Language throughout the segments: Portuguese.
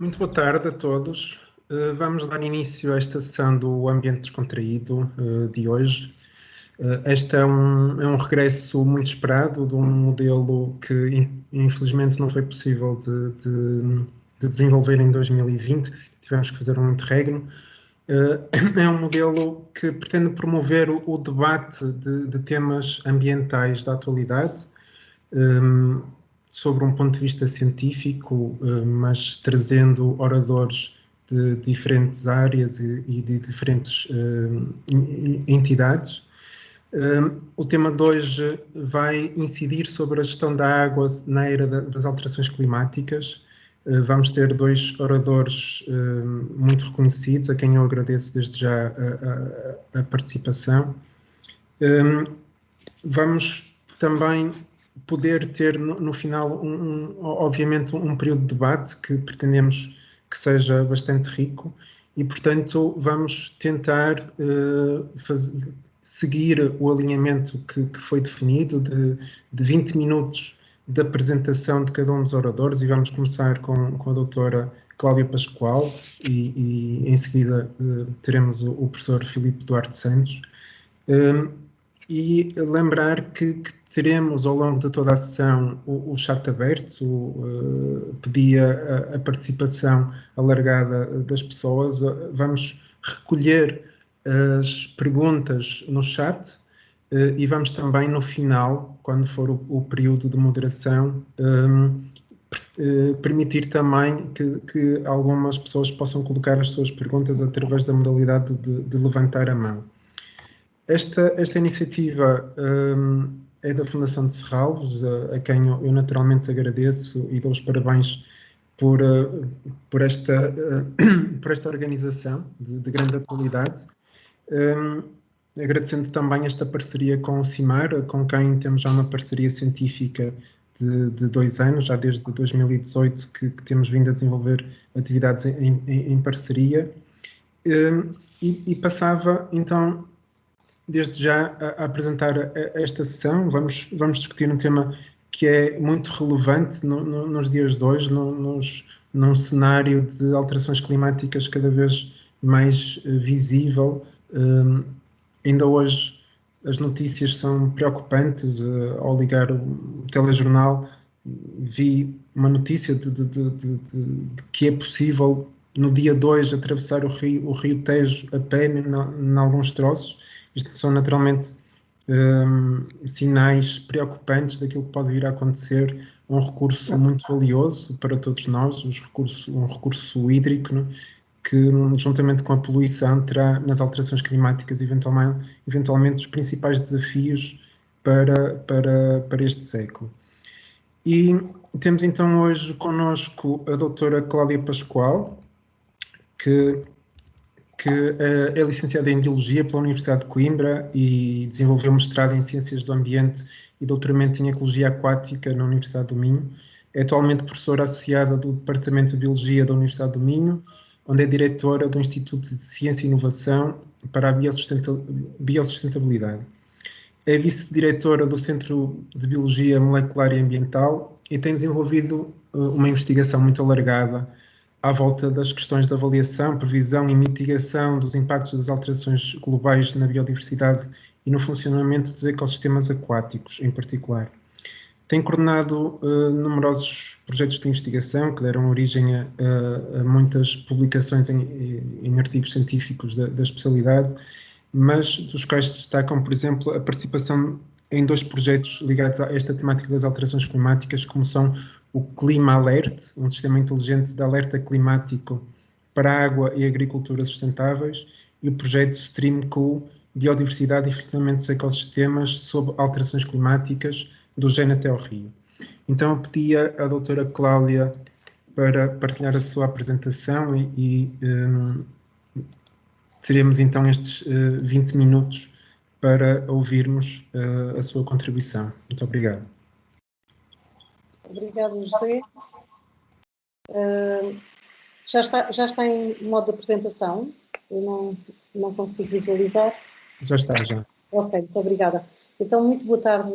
Muito boa tarde a todos. Vamos dar início a esta sessão do Ambiente Descontraído de hoje. Este é um regresso muito esperado de um modelo que infelizmente não foi possível de desenvolver em 2020, tivemos que fazer um interregno. É um modelo que pretende promover o debate de temas ambientais da atualidade, sobre um ponto de vista científico, mas trazendo oradores de diferentes áreas e de diferentes entidades. O tema de hoje vai incidir sobre a gestão da água na era das alterações climáticas. Vamos ter dois oradores muito reconhecidos, a quem eu agradeço desde já a participação. Vamos também poder ter no final, obviamente, um período de debate que pretendemos que seja bastante rico e, portanto, vamos tentar seguir o alinhamento que foi definido de 20 minutos de apresentação de cada um dos oradores, e vamos começar com a doutora Cláudia Pascoal e em seguida teremos o professor Filipe Duarte Santos. E lembrar que teremos ao longo de toda a sessão o chat aberto, pedia a participação alargada das pessoas. Vamos recolher as perguntas no chat e vamos também no final, quando for o período de moderação, permitir também que algumas pessoas possam colocar as suas perguntas através da modalidade de levantar a mão. Esta iniciativa é da Fundação de Serralves, a quem eu naturalmente agradeço e dou os parabéns por esta organização de grande atualidade. Agradecendo também esta parceria com o CIMAR, com quem temos já uma parceria científica de 2 anos, já desde 2018 que temos vindo a desenvolver atividades em parceria. E passava então desde já a apresentar esta sessão. Vamos discutir um tema que é muito relevante nos dias de hoje, num cenário de alterações climáticas cada vez mais visível. Ainda hoje as notícias são preocupantes. Ao ligar o telejornal, vi uma notícia de que é possível, no dia 2, atravessar o rio Tejo a pé em alguns troços. Isto são naturalmente sinais preocupantes daquilo que pode vir a acontecer. Um recurso muito valioso para todos nós, um recurso hídrico, não? Que, juntamente com a poluição, terá nas alterações climáticas eventualmente os principais desafios para este século. E temos então hoje connosco a doutora Cláudia Pascoal, que é licenciada em Biologia pela Universidade de Coimbra e desenvolveu mestrado em Ciências do Ambiente e doutoramento em Ecologia Aquática na Universidade do Minho. É atualmente professora associada do Departamento de Biologia da Universidade do Minho, onde é diretora do Instituto de Ciência e Inovação para a Biosustentabilidade. É vice-diretora do Centro de Biologia Molecular e Ambiental e tem desenvolvido uma investigação muito alargada à volta das questões de avaliação, previsão e mitigação dos impactos das alterações globais na biodiversidade e no funcionamento dos ecossistemas aquáticos, em particular. Tem coordenado numerosos projetos de investigação que deram origem a muitas publicações em artigos científicos da especialidade, mas dos quais se destacam, por exemplo, a participação em 2 projetos ligados a esta temática das alterações climáticas, como são o Clima Alert, um sistema inteligente de alerta climático para a água e agricultura sustentáveis, e o projeto StreamCool, Biodiversidade e Funcionamento dos Ecossistemas sob alterações climáticas, do Gene até ao Rio. Então eu pedi à doutora Cláudia para partilhar a sua apresentação e teremos então estes 20 minutos para ouvirmos a sua contribuição. Muito obrigado. Obrigado, José. Já está em modo de apresentação? Eu não consigo visualizar. Já está, já. Ok, muito obrigada. Então, muito boa tarde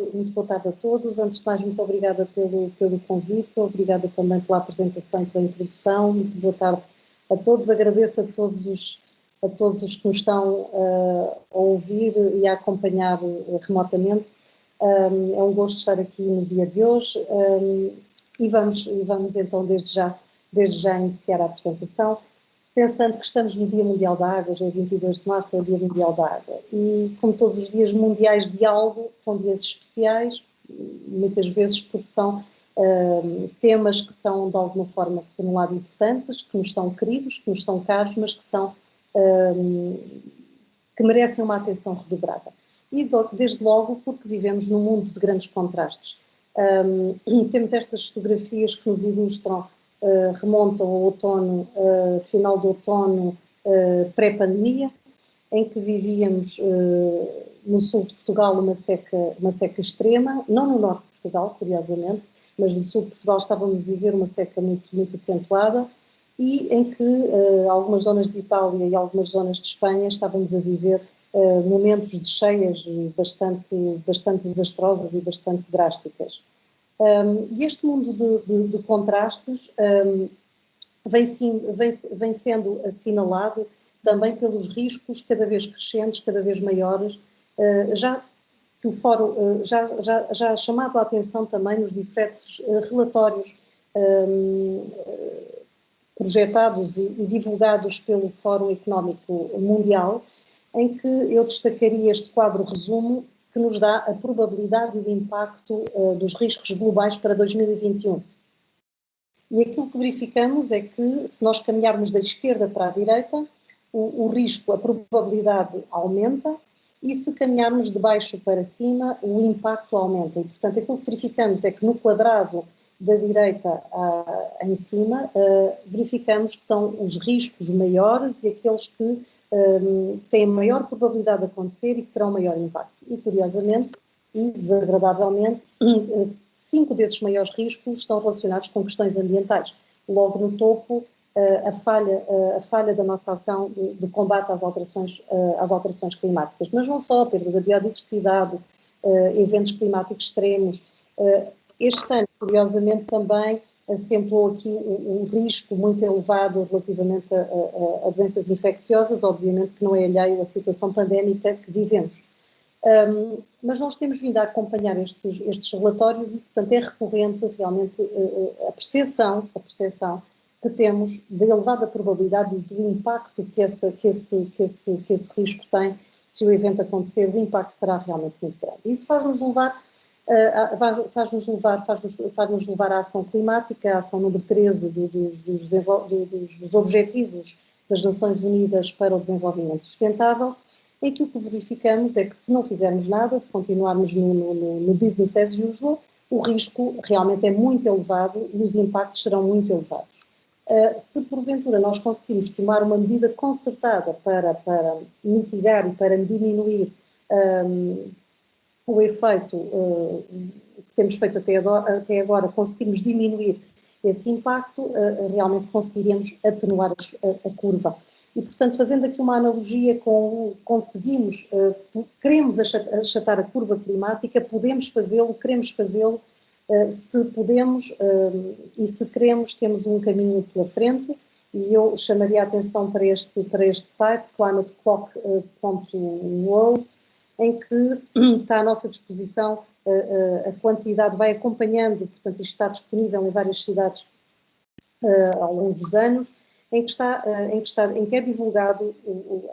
a todos. Antes de mais, muito obrigada pelo convite, obrigada também pela apresentação e pela introdução. Muito boa tarde a todos. Agradeço a todos os que nos estão a ouvir e a acompanhar remotamente. É um gosto estar aqui no dia de hoje e vamos então desde já iniciar a apresentação. Pensando que estamos no Dia Mundial da Água, já é 22 de março, é o Dia Mundial da Água. E como todos os dias mundiais de algo, são dias especiais, muitas vezes porque são temas que são de alguma forma, por um lado, importantes, que nos são queridos, que nos são caros, mas que merecem uma atenção redobrada. E desde logo porque vivemos num mundo de grandes contrastes. Temos estas fotografias que nos ilustram, remontam ao outono, final de outono, pré-pandemia, em que vivíamos no sul de Portugal uma seca extrema, não no norte de Portugal, curiosamente, mas no sul de Portugal estávamos a viver uma seca muito, muito acentuada e em que algumas zonas de Itália e algumas zonas de Espanha estávamos a viver momentos de cheias bastante desastrosas e bastante drásticas. E este mundo de contrastes vem sendo assinalado também pelos riscos cada vez crescentes, cada vez maiores, já que o Fórum já chamado a atenção também nos diferentes relatórios projetados e divulgados pelo Fórum Económico Mundial, em que eu destacaria este quadro resumo que nos dá a probabilidade e o impacto dos riscos globais para 2021. E aquilo que verificamos é que, se nós caminharmos da esquerda para a direita, o risco, a probabilidade aumenta, e se caminharmos de baixo para cima, o impacto aumenta. E, portanto, aquilo que verificamos é que no quadrado da direita em cima, verificamos que são os riscos maiores e aqueles que têm maior probabilidade de acontecer e que terão maior impacto. E, curiosamente e desagradavelmente, 5 desses maiores riscos estão relacionados com questões ambientais. Logo no topo, a falha da nossa ação de combate às alterações climáticas. Mas não só, a perda da biodiversidade, eventos climáticos extremos. Este ano, curiosamente, também acentuou aqui um risco muito elevado relativamente a doenças infecciosas, obviamente que não é alheio à situação pandémica que vivemos. Mas nós temos vindo a acompanhar estes relatórios e, portanto, é recorrente realmente a percepção que temos da elevada probabilidade do impacto que esse risco tem. Se o evento acontecer, o impacto será realmente muito grande. Isso faz-nos levar à ação climática, à ação número 13 dos Objetivos das Nações Unidas para o Desenvolvimento Sustentável, em que o que verificamos é que, se não fizermos nada, se continuarmos no business as usual, o risco realmente é muito elevado e os impactos serão muito elevados. Se porventura nós conseguimos tomar uma medida concertada para mitigar e para diminuir o efeito que temos feito até agora, conseguimos diminuir esse impacto, realmente conseguiremos atenuar a curva. E, portanto, fazendo aqui uma analogia com queremos achatar a curva climática, podemos fazê-lo, queremos fazê-lo, se podemos e se queremos, temos um caminho pela frente, e eu chamaria a atenção para este site, climateclock.world, em que está à nossa disposição a quantidade, vai acompanhando, portanto, isto está disponível em várias cidades ao longo dos anos, em que é divulgado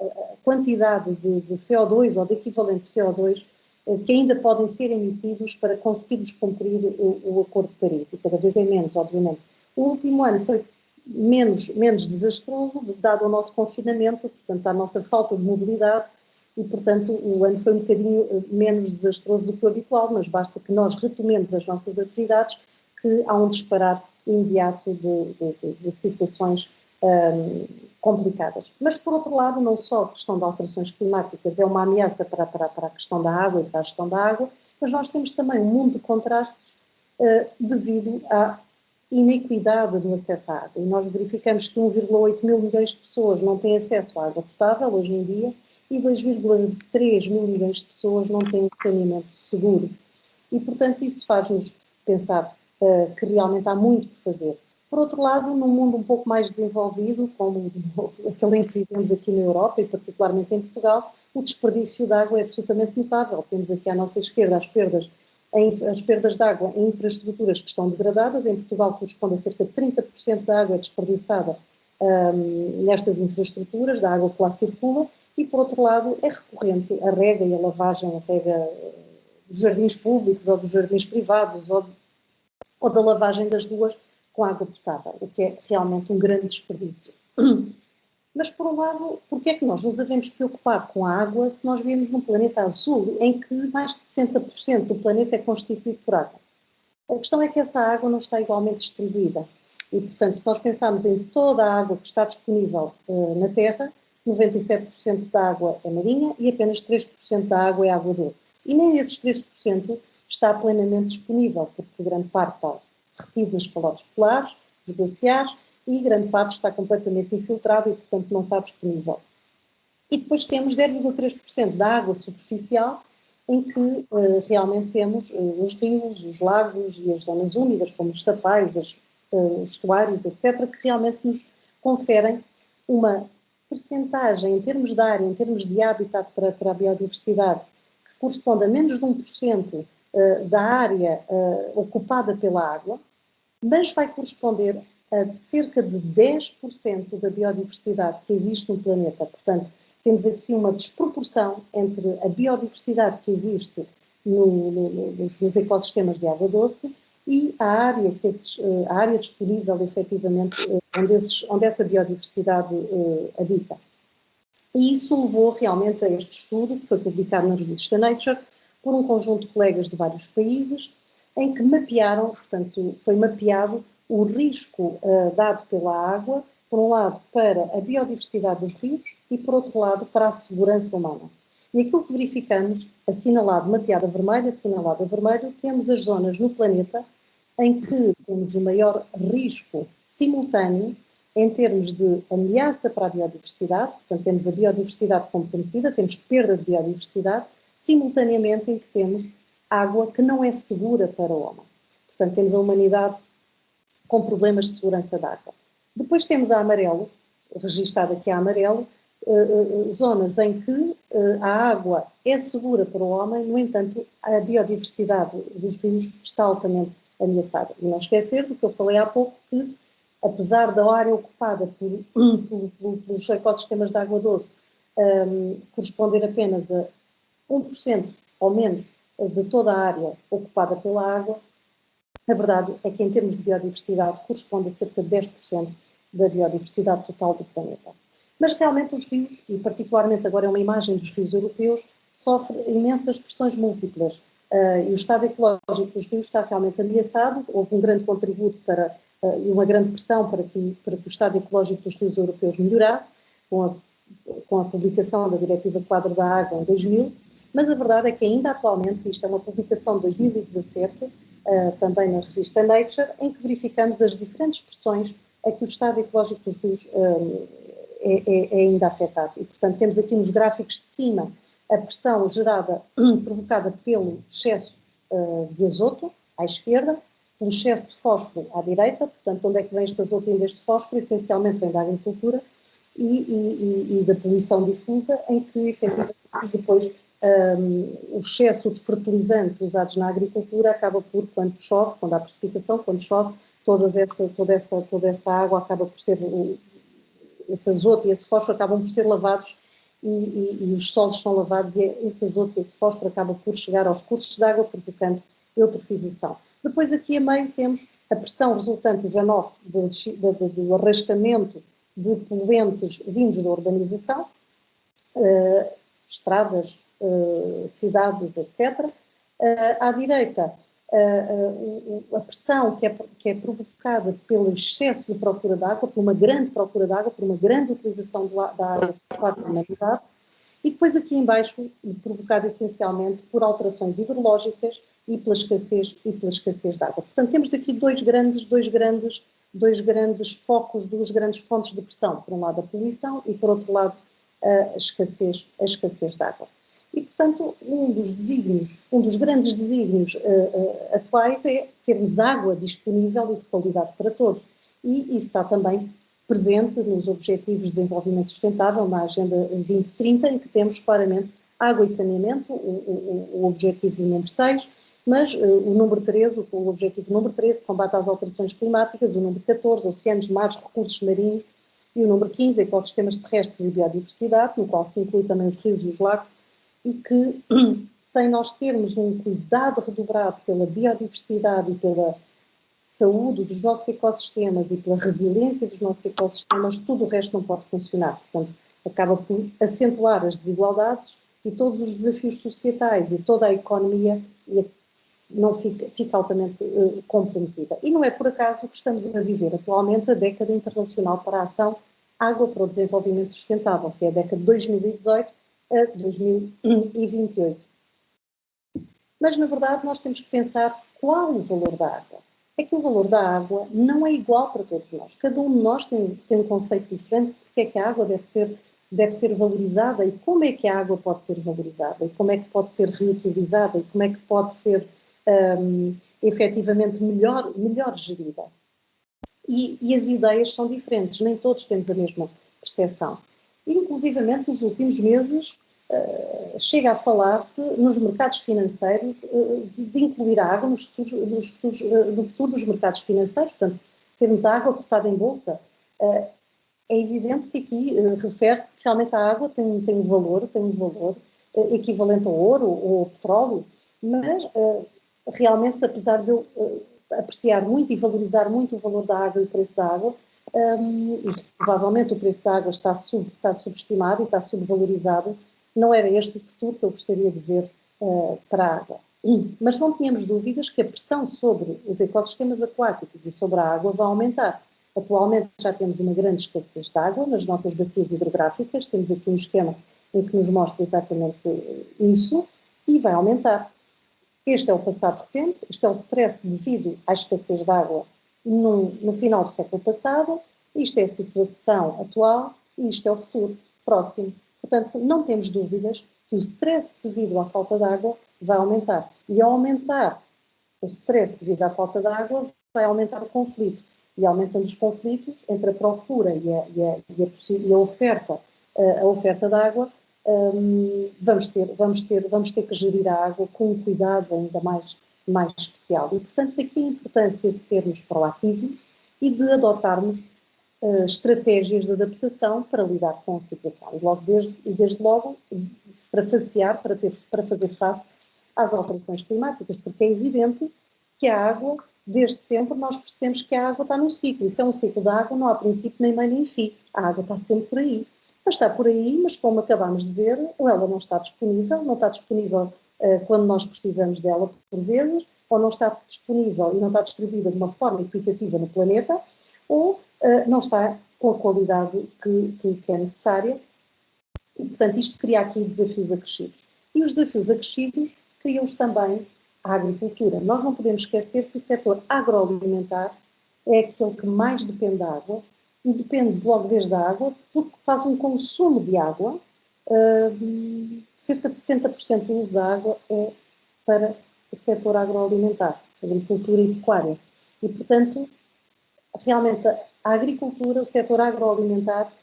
a quantidade de CO2 ou de equivalente de CO2 que ainda podem ser emitidos para conseguirmos cumprir o Acordo de Paris, e cada vez é menos, obviamente. O último ano foi menos desastroso, dado o nosso confinamento, portanto, a nossa falta de mobilidade, e, portanto, o ano foi um bocadinho menos desastroso do que o habitual, mas basta que nós retomemos as nossas atividades que há um disparar imediato de situações complicadas. Mas, por outro lado, não só a questão de alterações climáticas é uma ameaça para a questão da água e para a gestão da água, mas nós temos também um mundo de contrastes devido à inequidade no acesso à água. E nós verificamos que 1,8 mil milhões de pessoas não têm acesso à água potável hoje em dia, e 2,3 mil milhões de pessoas não têm um saneamento seguro. E, portanto, isso faz-nos pensar que realmente há muito por fazer. Por outro lado, num mundo um pouco mais desenvolvido, como aquele em que vivemos aqui na Europa e particularmente em Portugal, o desperdício de água é absolutamente notável. Temos aqui à nossa esquerda as perdas de água em infraestruturas que estão degradadas. Em Portugal corresponde a cerca de 30% da água desperdiçada nestas infraestruturas, da água que lá circula, e por outro lado é recorrente a rega e a lavagem, a rega dos jardins públicos ou dos jardins privados ou da lavagem das ruas com água potável, o que é realmente um grande desperdício. Mas, por um lado, porquê é que nós nos devemos preocupar com a água se nós vivemos num planeta azul em que mais de 70% do planeta é constituído por água? A questão é que essa água não está igualmente distribuída. E, portanto, se nós pensarmos em toda a água que está disponível na Terra, 97% da água é marinha e apenas 3% da água é água doce. E nem esses 13% está plenamente disponível, porque grande parte está retido nas calotas polares, nos glaciares, e grande parte está completamente infiltrado e, portanto, não está disponível. E depois temos 0,3% da água superficial, em que realmente temos os rios, os lagos e as zonas úmidas, como os sapais, os estuários, etc., que realmente nos conferem uma percentagem em termos de área, em termos de habitat para a biodiversidade, que corresponde a menos de 1% da área ocupada pela água, mas vai corresponder a cerca de 10% da biodiversidade que existe no planeta. Portanto, temos aqui uma desproporção entre a biodiversidade que existe nos ecossistemas de água doce e a área disponível, efetivamente, onde essa biodiversidade habita. E isso levou realmente a este estudo, que foi publicado na revista Nature, por um conjunto de colegas de vários países, em que mapearam, portanto, foi mapeado o risco dado pela água, por um lado, para a biodiversidade dos rios e, por outro lado, para a segurança humana. E aquilo que verificamos, mapeado a vermelho, temos as zonas no planeta em que temos o maior risco simultâneo em termos de ameaça para a biodiversidade, portanto, temos a biodiversidade comprometida, temos perda de biodiversidade, simultaneamente em que temos água que não é segura para o homem. Portanto, temos a humanidade com problemas de segurança da água. Depois temos a amarelo, registada aqui a amarelo, zonas em que a água é segura para o homem, no entanto, a biodiversidade dos rios está altamente ameaçada. E não esquecer do que eu falei há pouco, que apesar da área ocupada pelos ecossistemas de água doce corresponder apenas a 1% ou menos de toda a área ocupada pela água, a verdade é que, em termos de biodiversidade, corresponde a cerca de 10% da biodiversidade total do planeta. Mas, realmente, os rios, e particularmente agora é uma imagem dos rios europeus, sofrem imensas pressões múltiplas. E o estado ecológico dos rios está realmente ameaçado. Houve um grande contributo e uma grande pressão para que o estado ecológico dos rios europeus melhorasse, com a publicação da Diretiva Quadro da Água em 2000, mas a verdade é que ainda atualmente, isto é uma publicação de 2017, também na revista Nature, em que verificamos as diferentes pressões a que o estado ecológico dos rios é ainda afetado. E, portanto, temos aqui nos gráficos de cima a pressão provocada pelo excesso de azoto, à esquerda, pelo excesso de fósforo à direita, portanto, onde é que vem este azoto e este fósforo? Essencialmente vem da agricultura e da poluição difusa, em que, efetivamente, depois o excesso de fertilizantes usados na agricultura acaba por, quando chove, quando há precipitação, quando chove, toda essa água acaba por ser, esse azoto e esse fósforo acabam por ser lavados e os solos são lavados e esse azoto e esse fósforo acaba por chegar aos cursos de água, provocando eutrofização. Depois aqui a meio temos a pressão resultante do runoff, do arrastamento de poluentes vindos da urbanização, estradas, cidades, etc. À direita, a pressão que é provocada pelo excesso de procura de água, por uma grande procura de água, por uma grande utilização da água por parte da humanidade, e depois aqui em baixo, provocada essencialmente por alterações hidrológicas e pela escassez de água. Portanto, temos aqui dois grandes focos, duas grandes fontes de pressão. Por um lado, a poluição e, por outro lado, a escassez de água. E, portanto, um dos grandes desígnios atuais é termos água disponível e de qualidade para todos. E isso está também presente nos Objetivos de Desenvolvimento Sustentável, na Agenda 2030, em que temos claramente água e saneamento, o objetivo número 6, mas o número 13, o objetivo número 13, combate às alterações climáticas, o número 14, oceanos, mares, recursos marinhos, e o número 15, ecossistemas terrestres e biodiversidade, no qual se inclui também os rios e os lagos, e que, sem nós termos um cuidado redobrado pela biodiversidade e pela saúde dos nossos ecossistemas e pela resiliência dos nossos ecossistemas, tudo o resto não pode funcionar. Portanto, acaba por acentuar as desigualdades e todos os desafios societais e toda a economia não fica altamente comprometida. E não é por acaso que estamos a viver atualmente a década internacional para a ação Água para o Desenvolvimento Sustentável, que é a década de 2018 a 2028. Mas, na verdade, nós temos que pensar qual o valor da água. É que o valor da água não é igual para todos nós. Cada um de nós tem um conceito diferente porque é que a água deve ser valorizada e como é que a água pode ser valorizada e como é que pode ser reutilizada e como é que pode ser efetivamente melhor gerida. E as ideias são diferentes, nem todos temos a mesma percepção. Inclusivamente, nos últimos meses, chega a falar-se nos mercados financeiros de incluir a água no futuro dos mercados financeiros, portanto, termos a água cotada em bolsa. É evidente que aqui refere-se que realmente a água tem um valor equivalente ao ouro ou ao petróleo, mas realmente, apesar de eu apreciar muito e valorizar muito o valor da água e o preço da água, e provavelmente o preço da água está subestimado e está subvalorizado, não era este o futuro que eu gostaria de ver para a água. Mas não tínhamos dúvidas que a pressão sobre os ecossistemas aquáticos e sobre a água vai aumentar. Atualmente já temos uma grande escassez de água nas nossas bacias hidrográficas, temos aqui um esquema em que nos mostra exatamente isso, e vai aumentar. Este é o passado recente, este é o stress devido à escassez de água no final do século passado, isto é a situação atual e isto é o futuro próximo. Portanto, não temos dúvidas que o stress devido à falta de água vai aumentar. E ao aumentar o stress devido à falta de água, vai aumentar o conflito. E aumentando os conflitos entre a procura e a oferta de água, vamos ter que gerir a água com um cuidado ainda mais especial. E, portanto, daqui a importância de sermos proativos e de adotarmos estratégias de adaptação para lidar com a situação. E desde logo, para fazer face às alterações climáticas, porque é evidente que a água, desde sempre, nós percebemos que a água está num ciclo. Isso é um ciclo da água, não há princípio, nem meio, nem fim. A água está sempre por aí. Mas está por aí, mas como acabámos de ver, ou ela não está disponível quando nós precisamos dela por vezes, ou não está disponível e não está distribuída de uma forma equitativa no planeta, ou não está com a qualidade que é necessária. E, portanto, isto cria aqui desafios acrescidos. E os desafios acrescidos criam-os também a agricultura. Nós não podemos esquecer que o setor agroalimentar é aquele que mais depende da água, e depende logo desde a água, porque faz um consumo de água, cerca de 70% do uso da água é para o setor agroalimentar, agricultura e pecuária. E, portanto, realmente a agricultura, o setor agroalimentar,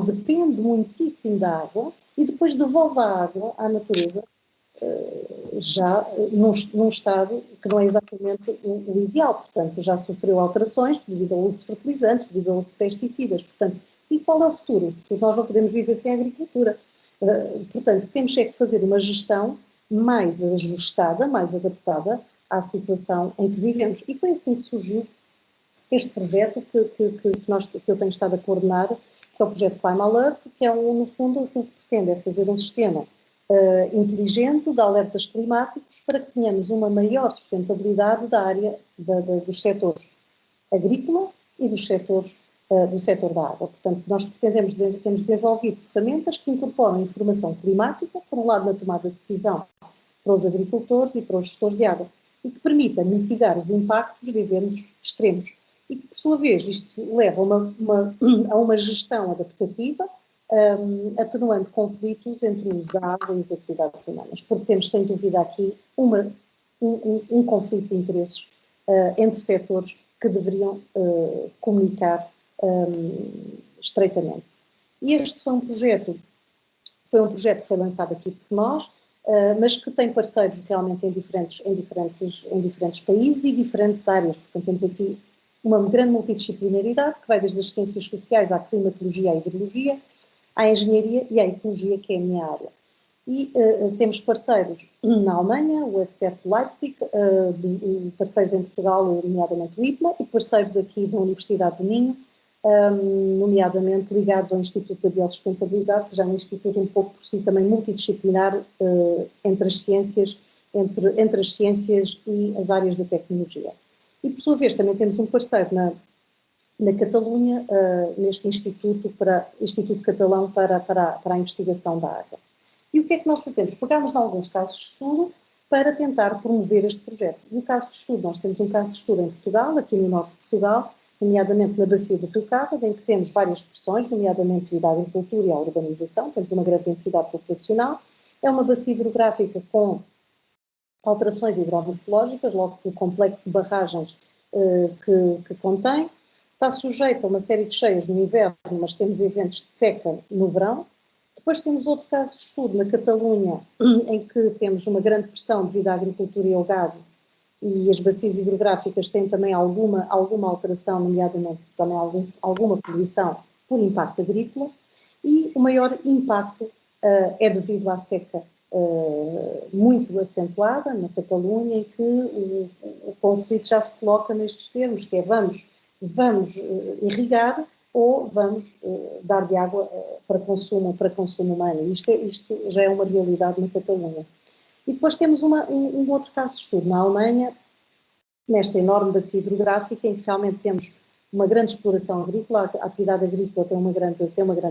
depende muitíssimo da água e depois devolve a água à natureza já num estado que não é exatamente o ideal, portanto já sofreu alterações devido ao uso de fertilizantes, devido ao uso de pesticidas, portanto, e qual é o futuro? O futuro nós não podemos viver sem agricultura, portanto temos que fazer uma gestão mais ajustada, mais adaptada à situação em que vivemos, e foi assim que surgiu este projeto que eu tenho estado a coordenar, que é o projeto Climate Alert, que é no fundo aquilo que pretende é fazer um sistema inteligente de alertas climáticos para que tenhamos uma maior sustentabilidade da área dos setores agrícola e do setor da água. Portanto, nós temos desenvolvido ferramentas que incorporam informação climática, por um lado na tomada de decisão para os agricultores e para os gestores de água, e que permita mitigar os impactos de eventos extremos. E que, por sua vez, isto leva a uma gestão adaptativa, atenuando conflitos entre o uso da água e as atividades humanas, porque temos, sem dúvida, aqui um conflito de interesses entre setores que deveriam comunicar estreitamente. E este foi um projeto que foi lançado aqui por nós, mas que tem parceiros realmente em diferentes países e diferentes áreas. Portanto, temos aqui uma grande multidisciplinaridade que vai desde as ciências sociais à climatologia, à hidrologia, à engenharia e à ecologia, que é a minha área. E temos parceiros na Alemanha, o F7 Leipzig, parceiros em Portugal, nomeadamente o IPMA, e parceiros aqui da Universidade do Minho, nomeadamente ligados ao Instituto da Biosustentabilidade, que já é um instituto um pouco por si também multidisciplinar entre as ciências e as áreas da tecnologia. E, por sua vez, também temos um parceiro na Catalunha, neste Instituto Catalão para a Investigação da Água. E o que é que nós fazemos? Pegámos em alguns casos de estudo para tentar promover este projeto. No caso de estudo, nós temos um caso de estudo em Portugal, aqui no norte de Portugal, nomeadamente na bacia do Rio Cávado, em que temos várias expressões, nomeadamente devido à agricultura e à urbanização, temos uma grande densidade populacional. É uma bacia hidrográfica com alterações hidromorfológicas, logo pelo complexo de barragens que contém. Está sujeito a uma série de cheias no inverno, mas temos eventos de seca no verão. Depois temos outro caso de estudo na Catalunha, em que temos uma grande pressão devido à agricultura e ao gado, e as bacias hidrográficas têm também alguma alteração, nomeadamente também alguma poluição por impacto agrícola, e o maior impacto é devido à seca muito acentuada na Catalunha, em que o conflito já se coloca nestes termos, que é vamos irrigar ou vamos dar de água para consumo humano. Isto já é uma realidade na Catalunha. E depois temos um outro caso de estudo na Alemanha, nesta enorme bacia hidrográfica, em que realmente temos uma grande exploração agrícola, a atividade agrícola tem uma grande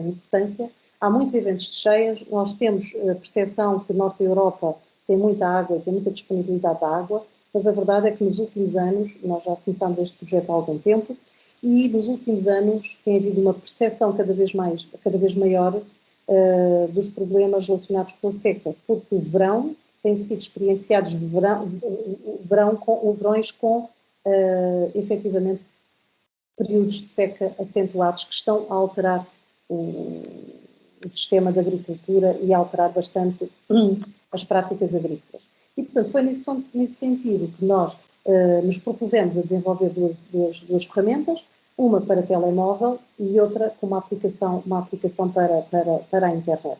importância, há muitos eventos de cheias, nós temos a percepção que o norte da Europa tem muita água e tem muita disponibilidade de água, mas a verdade é que nos últimos anos, nós já começámos este projeto há algum tempo, e nos últimos anos tem havido uma percepção cada vez maior dos problemas relacionados com a seca, porque o verão têm sido experienciados verões com efetivamente períodos de seca acentuados que estão a alterar o sistema de agricultura e a alterar bastante as práticas agrícolas. E, portanto, foi nesse sentido que nós nos propusemos a desenvolver duas ferramentas, uma para telemóvel e outra com uma aplicação para a internet.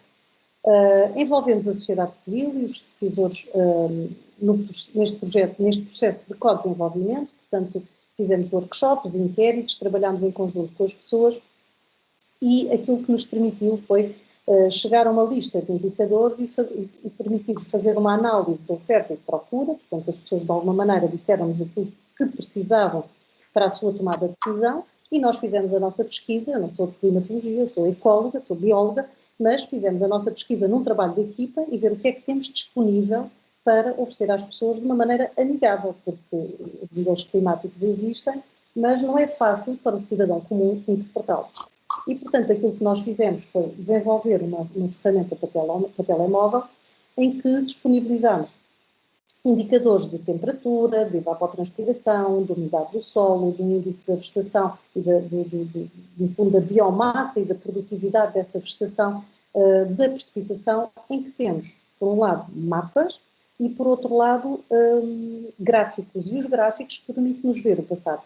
Envolvemos a sociedade civil e os decisores neste processo de co-desenvolvimento, portanto, fizemos workshops, inquéritos, trabalhámos em conjunto com as pessoas e aquilo que nos permitiu foi chegar a uma lista de indicadores e permitir fazer uma análise da oferta e de procura, portanto, as pessoas de alguma maneira disseram-nos aquilo que precisavam para a sua tomada de decisão e nós fizemos a nossa pesquisa. Eu não sou de climatologia, eu sou ecóloga, sou bióloga, mas fizemos a nossa pesquisa num trabalho de equipa e ver o que é que temos disponível para oferecer às pessoas de uma maneira amigável, porque os modelos climáticos existem, mas não é fácil para o cidadão comum interpretá-los. E, portanto, aquilo que nós fizemos foi desenvolver uma ferramenta para telemóvel em que disponibilizamos indicadores de temperatura, de evapotranspiração, de umidade do solo, do índice da vegetação e, no fundo, da biomassa e da produtividade dessa vegetação, da precipitação, em que temos, por um lado, mapas e, por outro lado, gráficos. E os gráficos permitem-nos ver o passado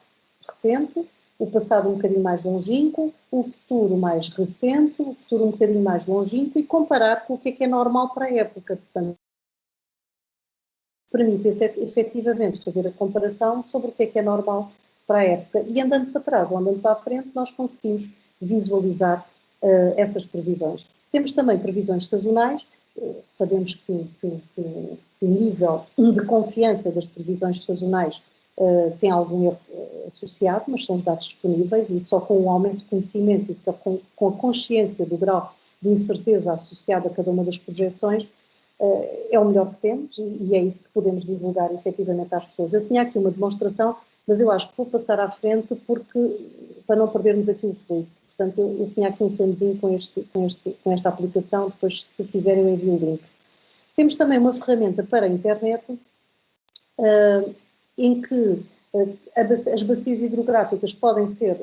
recente, o passado um bocadinho mais longínquo, o futuro mais recente, o futuro um bocadinho mais longínquo e comparar com o que é normal para a época. Portanto, permite efetivamente fazer a comparação sobre o que é normal para a época. E andando para trás ou andando para a frente, nós conseguimos visualizar essas previsões. Temos também previsões sazonais. Sabemos que o nível de confiança das previsões sazonais tem algum erro associado, mas são os dados disponíveis e só com o aumento de conhecimento e só com a consciência do grau de incerteza associado a cada uma das projeções, é o melhor que temos e é isso que podemos divulgar efetivamente às pessoas. Eu tinha aqui uma demonstração, mas eu acho que vou passar à frente para não perdermos aqui o fluido. Portanto, eu tinha aqui um filmezinho com esta aplicação, depois, se quiserem, eu envio o link. Temos também uma ferramenta para a internet, em que as bacias hidrográficas podem ser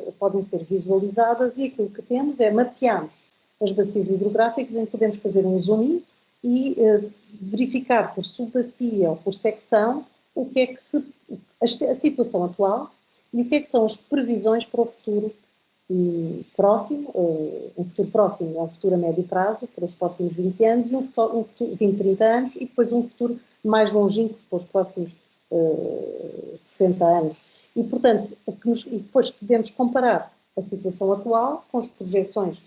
visualizadas, e aquilo que temos é mapearmos as bacias hidrográficas, em que podemos fazer um zoom in e verificar por subbacia ou por secção o que é que a situação atual e o que é que são as previsões para o futuro próximo. Um futuro próximo é um futuro a médio prazo, para os próximos 20 anos, e um futuro 20, 30 anos, e depois um futuro mais longínquo para os próximos 60 anos. E, portanto, e depois podemos comparar a situação atual com as projeções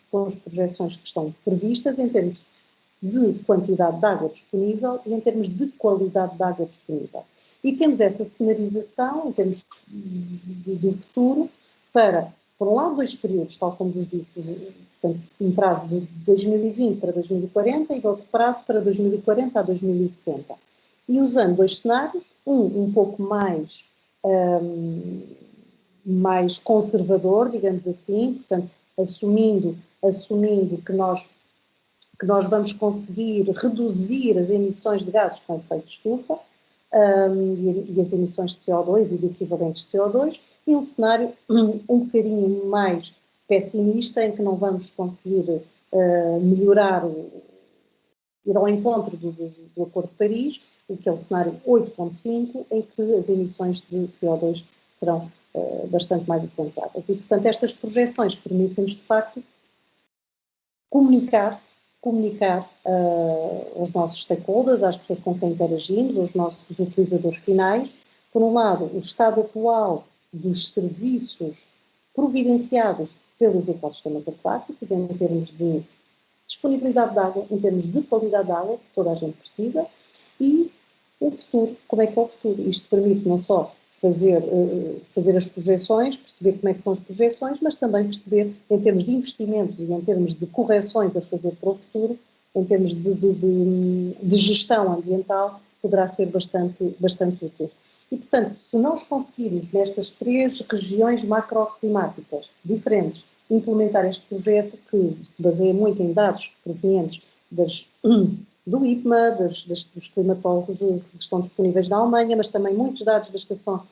que estão previstas em termos de quantidade de água disponível e em termos de qualidade de água disponível. E temos essa cenarização em termos do futuro para, por um lado, 2 períodos, tal como vos disse, portanto, um prazo de 2020 para 2040 e outro prazo para 2040 a 2060. E usando 2 cenários, um pouco mais conservador, digamos assim, portanto, assumindo que nós vamos conseguir reduzir as emissões de gases com efeito de estufa e as emissões de CO2 e de equivalentes de CO2, e um cenário um bocadinho mais pessimista, em que não vamos conseguir melhorar, ir ao encontro do Acordo de Paris, o que é o cenário 8.5, em que as emissões de CO2 serão bastante mais acentuadas. E, portanto, estas projeções permitem-nos, de facto, comunicar aos nossos stakeholders, às pessoas com quem interagimos, aos nossos utilizadores finais, por um lado, o estado atual dos serviços providenciados pelos ecossistemas aquáticos, em termos de disponibilidade de água, em termos de qualidade de água, que toda a gente precisa, e o futuro, como é que é o futuro. Isto permite não só fazer as projeções, perceber como é que são as projeções, mas também perceber, em termos de investimentos e em termos de correções a fazer para o futuro, em termos de gestão ambiental, poderá ser bastante útil. E, portanto, se nós conseguirmos, nestas 3 regiões macroclimáticas diferentes, implementar este projeto, que se baseia muito em dados provenientes do IPMA, dos climatólogos que estão disponíveis na Alemanha, mas também muitos dados da Estação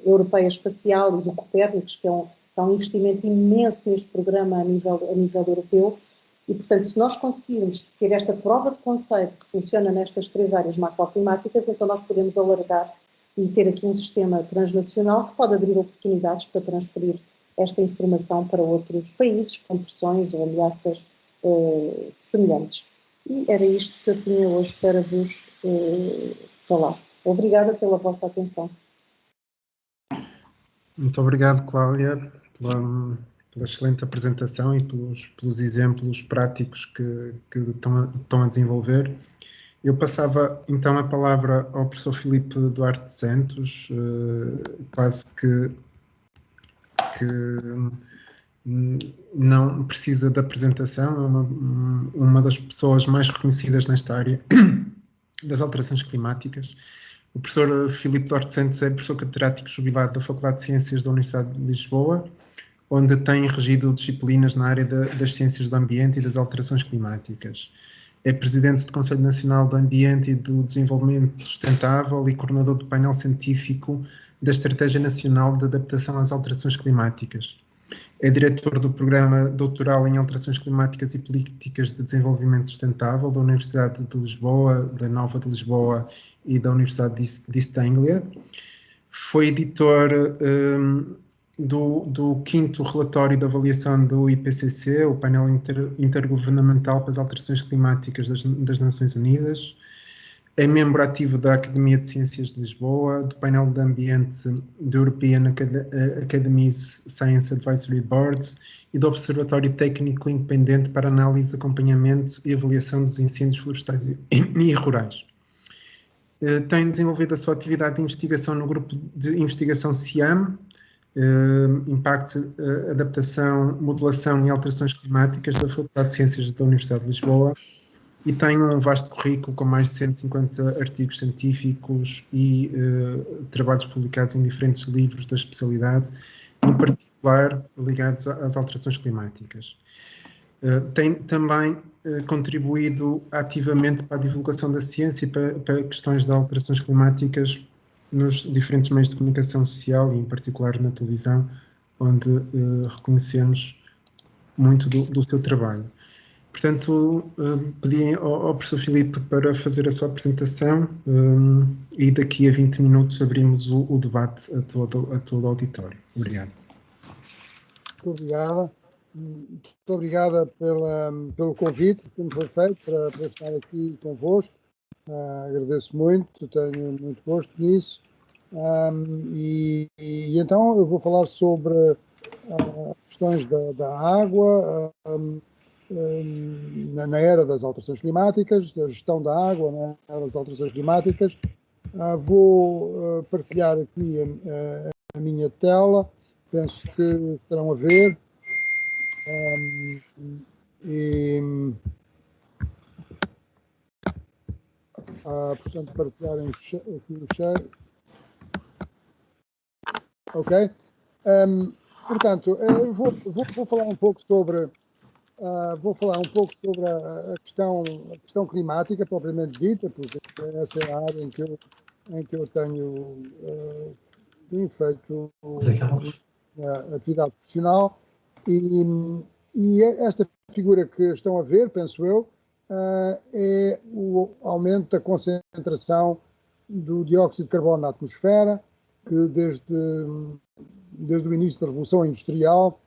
Europeia Espacial e do Copérnicos, que é um investimento imenso neste programa a nível europeu. E, portanto, se nós conseguirmos ter esta prova de conceito que funciona nestas 3 áreas macroclimáticas, então nós podemos alargar e ter aqui um sistema transnacional que pode abrir oportunidades para transferir esta informação para outros países com pressões ou ameaças semelhantes. E era isto que eu tinha hoje para vos falar. Obrigada pela vossa atenção. Muito obrigado, Cláudia, pela excelente apresentação e pelos exemplos práticos que estão a desenvolver. Eu passava então a palavra ao professor Filipe Duarte Santos, quase que não precisa de apresentação, é uma das pessoas mais reconhecidas nesta área das alterações climáticas. O professor Filipe Duarte Santos é professor catedrático jubilado da Faculdade de Ciências da Universidade de Lisboa, onde tem regido disciplinas na área das ciências do ambiente e das alterações climáticas. É presidente do Conselho Nacional do Ambiente e do Desenvolvimento Sustentável e coordenador do painel científico da Estratégia Nacional de Adaptação às Alterações Climáticas. É diretor do Programa Doutoral em Alterações Climáticas e Políticas de Desenvolvimento Sustentável da Universidade de Lisboa, da Nova de Lisboa e da Universidade de East Anglia. Foi editor do 5º relatório de avaliação do IPCC, o painel intergovernamental para as alterações climáticas das Nações Unidas. É membro ativo da Academia de Ciências de Lisboa, do painel de ambiente da European Academy's Science Advisory Board e do Observatório Técnico Independente para Análise, Acompanhamento e Avaliação dos Incêndios Florestais e Rurais. Tem desenvolvido a sua atividade de investigação no grupo de investigação CIAM, Impacto, Adaptação, Modelação e Alterações Climáticas da Faculdade de Ciências da Universidade de Lisboa, e tem um vasto currículo com mais de 150 artigos científicos e trabalhos publicados em diferentes livros da especialidade, particular ligados às alterações climáticas. Tem também contribuído ativamente para a divulgação da ciência e para questões de alterações climáticas nos diferentes meios de comunicação social e, em particular, na televisão, onde reconhecemos muito do seu trabalho. Portanto, pedi ao professor Filipe para fazer a sua apresentação e daqui a 20 minutos abrimos o debate a todo o auditório. Obrigado. Muito obrigada. Muito obrigada pelo convite que me foi feito para estar aqui convosco. Agradeço muito, tenho muito gosto nisso. E então eu vou falar sobre questões da água na era das alterações climáticas, da gestão da água na era das alterações climáticas. Vou partilhar aqui a minha tela, penso que estarão a ver. Portanto, partilharem aqui o share. Ok? Portanto, vou falar um pouco sobre a questão climática propriamente dita, porque essa é a área em que eu tenho feito a atividade profissional e esta figura que estão a ver, penso eu, é o aumento da concentração do dióxido de carbono na atmosfera, que desde o início da Revolução Industrial,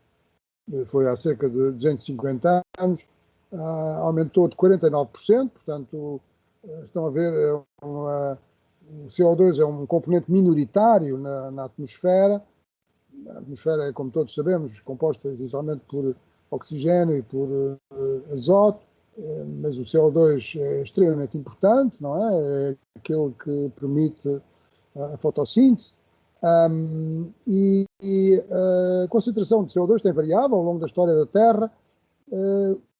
foi há cerca de 250 anos, aumentou de 49%, portanto, estão a ver, o CO2 é um componente minoritário na atmosfera. A atmosfera é, como todos sabemos, composta essencialmente por oxigênio e por azoto, mas o CO2 é extremamente importante, não é? É aquele que permite a fotossíntese. E a concentração de CO2 tem variado ao longo da história da Terra.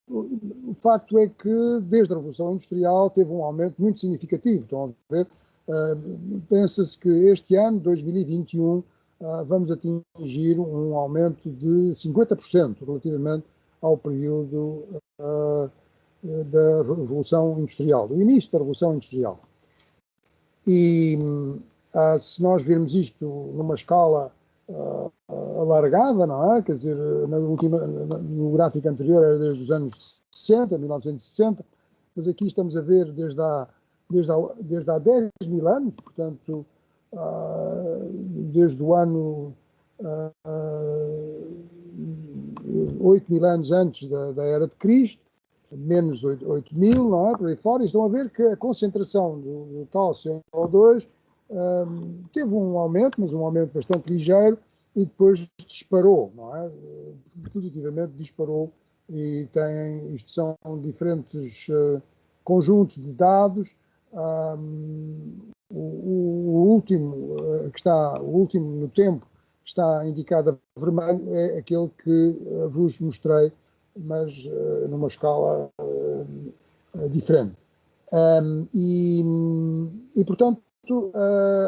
O facto é que, desde a Revolução Industrial, teve um aumento muito significativo. Estão a ver? Pensa-se que este ano, 2021, vamos atingir um aumento de 50% relativamente ao período da Revolução Industrial, do início da Revolução Industrial. E se nós virmos isto numa escala alargada, não é? Quer dizer, no gráfico anterior era desde os anos 60, 1960, mas aqui estamos a ver desde há 10 mil anos, portanto, desde o ano 8 mil anos antes da era de Cristo, menos 8 mil, não é? Por aí fora, e estão a ver que a concentração do tal CO2 teve um aumento, mas um aumento bastante ligeiro, e depois disparou, não é? Positivamente disparou, e isto são diferentes conjuntos de dados. O último no tempo, que está indicado a vermelho, é aquele que vos mostrei, mas numa escala diferente. Portanto,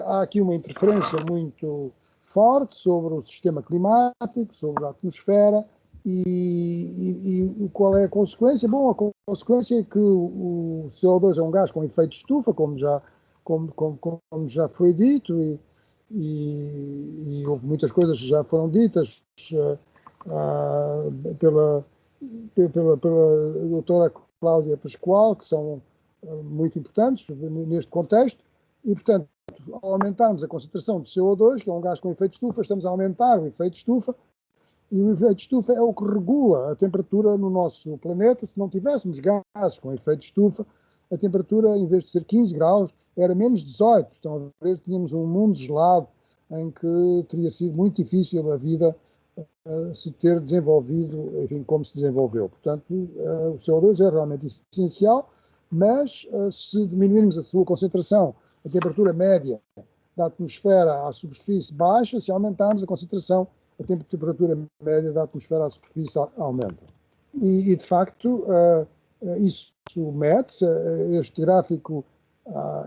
há aqui uma interferência muito forte sobre o sistema climático, sobre a atmosfera, e qual é a consequência? Bom, a consequência é que o CO2 é um gás com efeito de estufa, como já foi dito, e houve muitas coisas que já foram ditas pela doutora Cláudia Pascoal, que são muito importantes neste contexto, e, portanto, ao aumentarmos a concentração de CO2, que é um gás com efeito de estufa, estamos a aumentar o efeito de estufa, e o efeito de estufa é o que regula a temperatura no nosso planeta. Se não tivéssemos gases com efeito de estufa, a temperatura, em vez de ser 15 graus, era menos 18. Então, a ver, tínhamos um mundo gelado em que teria sido muito difícil a vida se ter desenvolvido, enfim, como se desenvolveu. Portanto, o CO2 é realmente essencial, mas se diminuirmos a sua concentração, a temperatura média da atmosfera à superfície baixa, se aumentarmos a concentração, a temperatura média da atmosfera à superfície aumenta. E de facto, isso mede-se. Este gráfico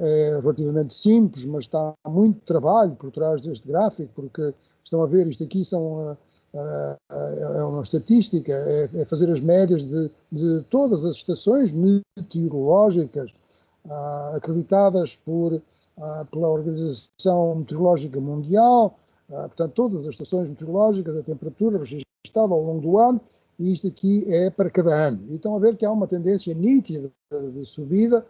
é relativamente simples, mas está muito trabalho por trás deste gráfico, porque estão a ver, isto aqui são é uma estatística, é fazer as médias de todas as estações meteorológicas acreditadas pela Organização Meteorológica Mundial, portanto, todas as estações meteorológicas, a temperatura registada ao longo do ano, e isto aqui é para cada ano. E estão a ver que há uma tendência nítida de subida.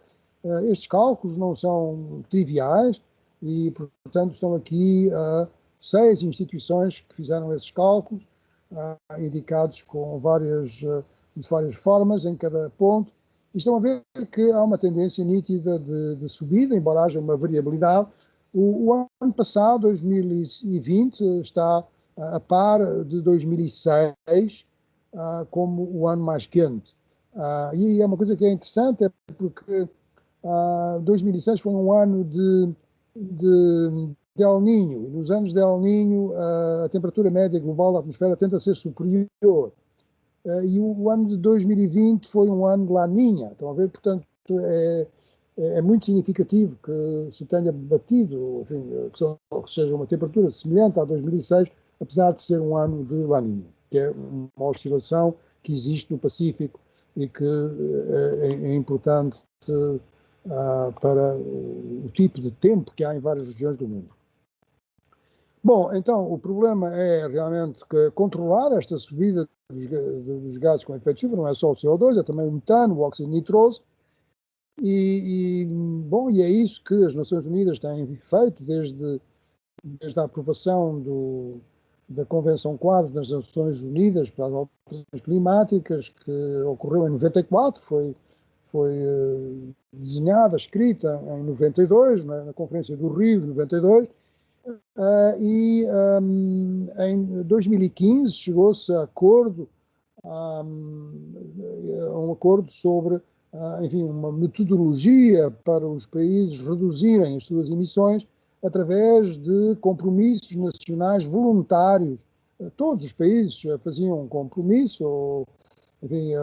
Estes cálculos não são triviais e, portanto, estão aqui 6 instituições que fizeram esses cálculos, indicados com de várias formas em cada ponto. E estão a ver que há uma tendência nítida de subida, embora haja uma variabilidade. O ano passado, 2020, está a par de 2006 como o ano mais quente. E é uma coisa que é interessante, é porque 2006 foi um ano de El Niño, e nos anos de El Niño a temperatura média global da atmosfera tende a ser superior. E o ano de 2020 foi um ano de La Niña. Estão a ver, portanto, é muito significativo que se tenha batido, enfim, que seja uma temperatura semelhante a 2006, apesar de ser um ano de La Niña, que é uma oscilação que existe no Pacífico e que é importante para o tipo de tempo que há em várias regiões do mundo. Bom, então, o problema é realmente controlar esta subida dos gases com efeito de estufa, não é só o CO2, é também o metano, o óxido nitroso, bom, e é isso que as Nações Unidas têm feito desde a aprovação da Convenção Quadro das Nações Unidas para as Alterações Climáticas, que ocorreu em 94, foi desenhada, escrita em 92, na Conferência do Rio de 92, em 2015 chegou-se a um acordo sobre, enfim, uma metodologia para os países reduzirem as suas emissões através de compromissos nacionais voluntários. Todos os países faziam um compromisso, ou, enfim,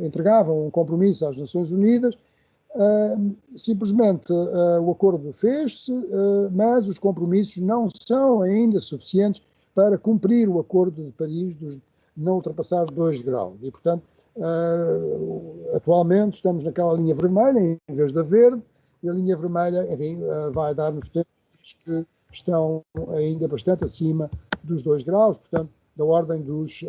entregavam um compromisso às Nações Unidas. Simplesmente o acordo fez-se, mas os compromissos não são ainda suficientes para cumprir o Acordo de Paris de não ultrapassar 2 graus. E, portanto, atualmente estamos naquela linha vermelha em vez da verde, e a linha vermelha, enfim, vai dar-nos tempos que estão ainda bastante acima dos 2 graus, portanto, da ordem dos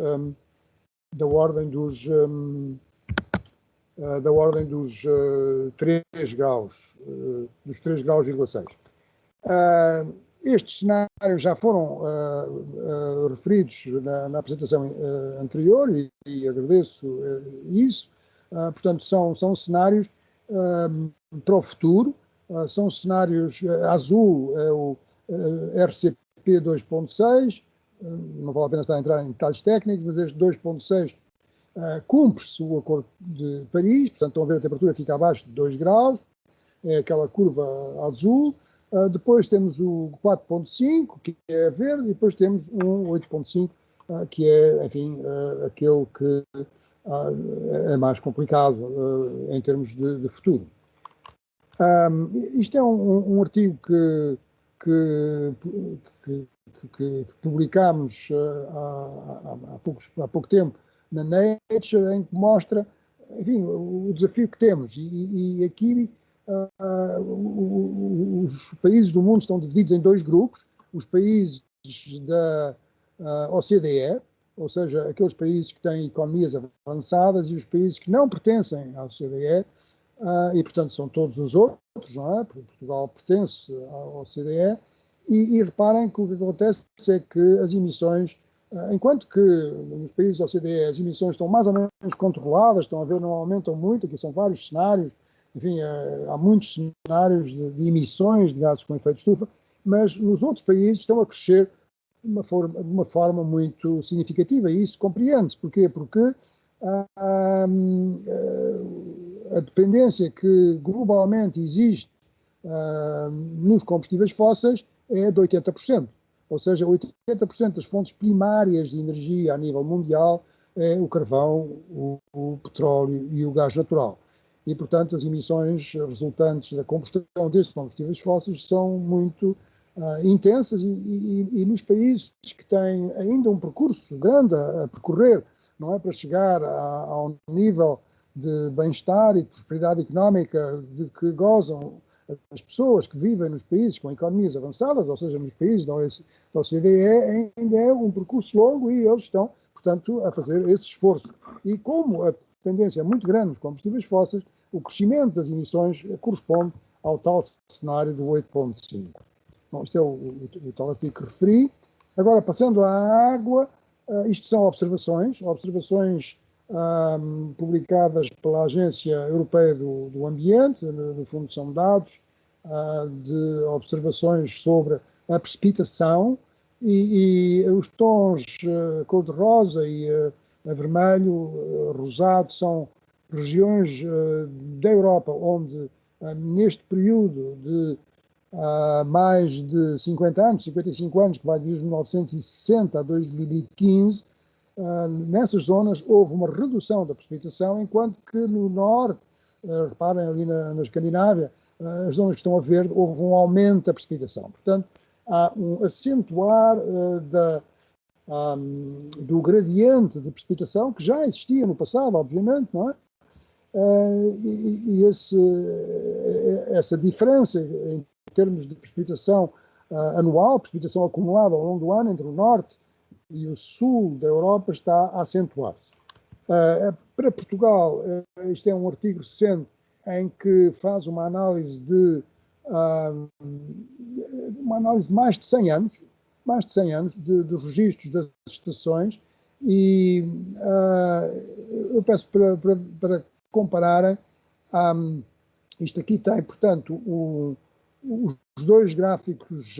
3 graus, dos 3 graus,6. Estes cenários já foram referidos na apresentação anterior e agradeço isso. Portanto, são cenários para o futuro, são cenários azul, é o RCP 2.6, não vale a pena estar a entrar em detalhes técnicos, mas este 2.6 cumpre-se o Acordo de Paris, portanto, estão a ver, a temperatura fica abaixo de 2 graus, é aquela curva azul. Depois temos o 4.5, que é verde, e depois temos um 8.5, que é, enfim, aquele que é mais complicado em termos de futuro. Isto é um artigo que publicámos há pouco tempo na Nature, em que mostra, enfim, o desafio que temos. E aqui os países do mundo estão divididos em 2 grupos: os países da OCDE, ou seja, aqueles países que têm economias avançadas, e os países que não pertencem à OCDE, e portanto são todos os outros, não é? Portugal pertence à OCDE, e reparem que o que acontece é que as emissões, enquanto que nos países da OCDE as emissões estão mais ou menos controladas, estão a ver, não aumentam muito, aqui são vários cenários, enfim, há muitos cenários de emissões de gases com efeito de estufa, mas nos outros países estão a crescer de uma forma muito significativa, e isso compreende-se. Porquê? Porque a dependência que globalmente existe nos combustíveis fósseis é de 80%. Ou seja, 80% das fontes primárias de energia a nível mundial é o carvão, o petróleo e o gás natural. E, portanto, as emissões resultantes da combustão destes combustíveis fósseis são muito intensas e nos países que têm ainda um percurso grande a percorrer, não é, para chegar a um nível de bem-estar e de prosperidade económica de que gozam as pessoas que vivem nos países com economias avançadas, ou seja, nos países da OCDE, ainda é um percurso longo e eles estão, portanto, a fazer esse esforço. E como a tendência é muito grande nos combustíveis fósseis, o crescimento das emissões corresponde ao tal cenário do 8,5. Bom, isto é o tal artigo que referi. Agora, passando à água, isto são observações publicadas pela Agência Europeia do Ambiente, no fundo são dados de observações sobre a precipitação e os tons cor-de-rosa e vermelho, rosado, são regiões da Europa onde neste período de mais de 50 anos, 55 anos, que vai desde 1960 a 2015, nessas zonas houve uma redução da precipitação, enquanto que no norte, reparem ali na Escandinávia, as zonas que estão a verde, houve um aumento da precipitação. Portanto, há um acentuar do gradiente de precipitação, que já existia no passado, obviamente, não é? E essa diferença em termos de precipitação anual, precipitação acumulada ao longo do ano entre o norte e o sul da Europa está a acentuar-se. Para Portugal, isto é um artigo recente em que faz uma análise de mais de 100 anos, dos registros das estações, e eu peço para compararem, isto aqui tem, portanto, os dois gráficos,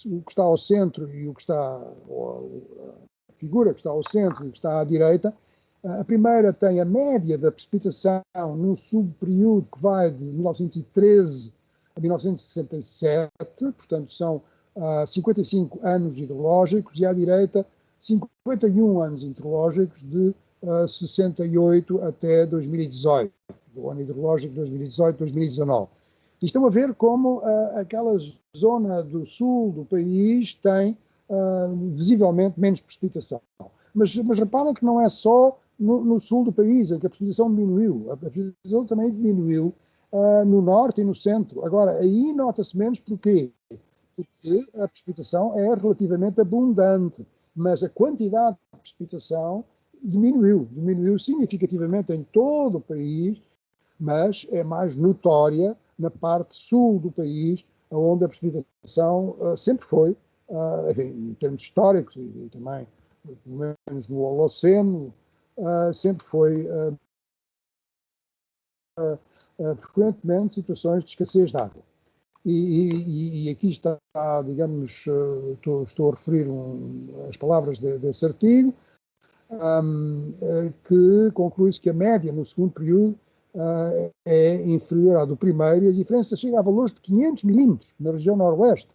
o que está ao centro e o que está, a figura que está ao centro e o que está à direita. A primeira tem a média da precipitação num subperíodo que vai de 1913 a 1967, portanto são 55 anos hidrológicos, e à direita 51 anos hidrológicos de 68 até 2018, do ano hidrológico 2018-2019. E estão a ver como aquela zona do sul do país tem visivelmente menos precipitação. Mas reparem que não é só no sul do país em que a precipitação diminuiu. A precipitação também diminuiu no norte e no centro. Agora, aí nota-se menos porquê? Porque a precipitação é relativamente abundante, mas a quantidade de precipitação diminuiu significativamente em todo o país, mas é mais notória na parte sul do país, onde a precipitação sempre foi, enfim, em termos históricos e também, pelo menos no Holoceno, sempre foi frequentemente situações de escassez de água. E aqui está, digamos, estou a referir as palavras desse artigo, que conclui-se que a média no segundo período é inferior à do primeiro, e a diferença chega a valores de 500 milímetros na região noroeste,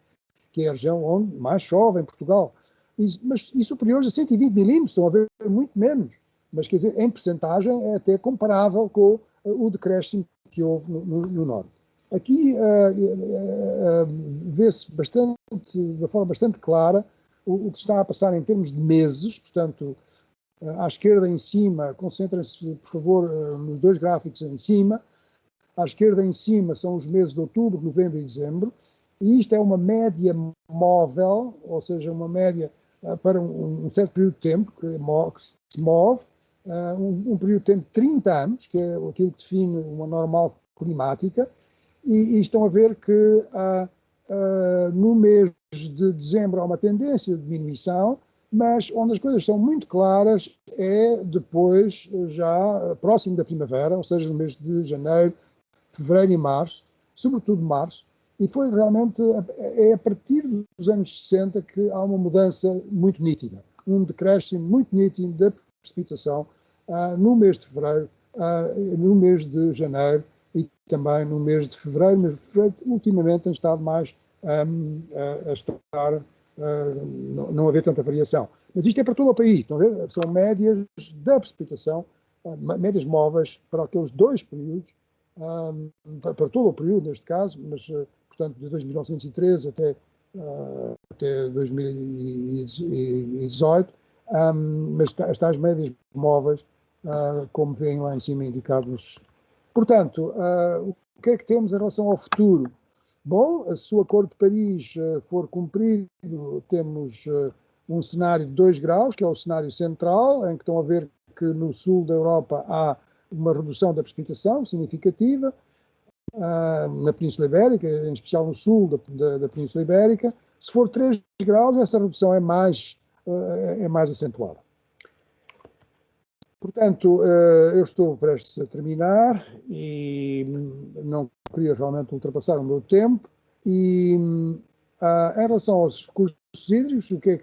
que é a região onde mais chove em Portugal. E superiores a 120 milímetros, estão a ver muito menos. Mas, quer dizer, em percentagem é até comparável com o decréscimo que houve no norte. Aqui vê-se de forma bastante clara o que está a passar em termos de meses. Portanto, à esquerda em cima, concentrem-se, por favor, nos dois gráficos em cima. À esquerda em cima são os meses de outubro, novembro e dezembro. E isto é uma média móvel, ou seja, uma média para um certo período de tempo, que se move, um período de tempo de 30 anos, que é aquilo que define uma normal climática, e estão a ver que no mês de dezembro há uma tendência de diminuição, mas onde as coisas são muito claras é depois, já próximo da primavera, ou seja, no mês de janeiro, fevereiro e março, sobretudo março, e foi realmente, é a partir dos anos 60 que há uma mudança muito nítida, um decréscimo muito nítido da precipitação no mês de fevereiro, no mês de janeiro e também no mês de fevereiro, mas fevereiro ultimamente tem estado mais a estar, não haver tanta variação. Mas isto é para todo o país, estão a ver? São médias da precipitação, médias móveis para aqueles dois períodos, para todo o período neste caso, mas portanto de 1913 até até 2018, mas as tais médias móveis, como veem lá em cima indicados. Portanto, o que é que temos em relação ao futuro? Bom, se o Acordo de Paris for cumprido, temos um cenário de 2 graus, que é o cenário central, em que estão a ver que no sul da Europa há uma redução da precipitação significativa, na Península Ibérica, em especial no sul da Península Ibérica. Se for 3 graus, essa redução é mais acentuada. Portanto, eu estou prestes a terminar e não queria realmente ultrapassar o meu tempo. E em relação aos recursos hídricos, o que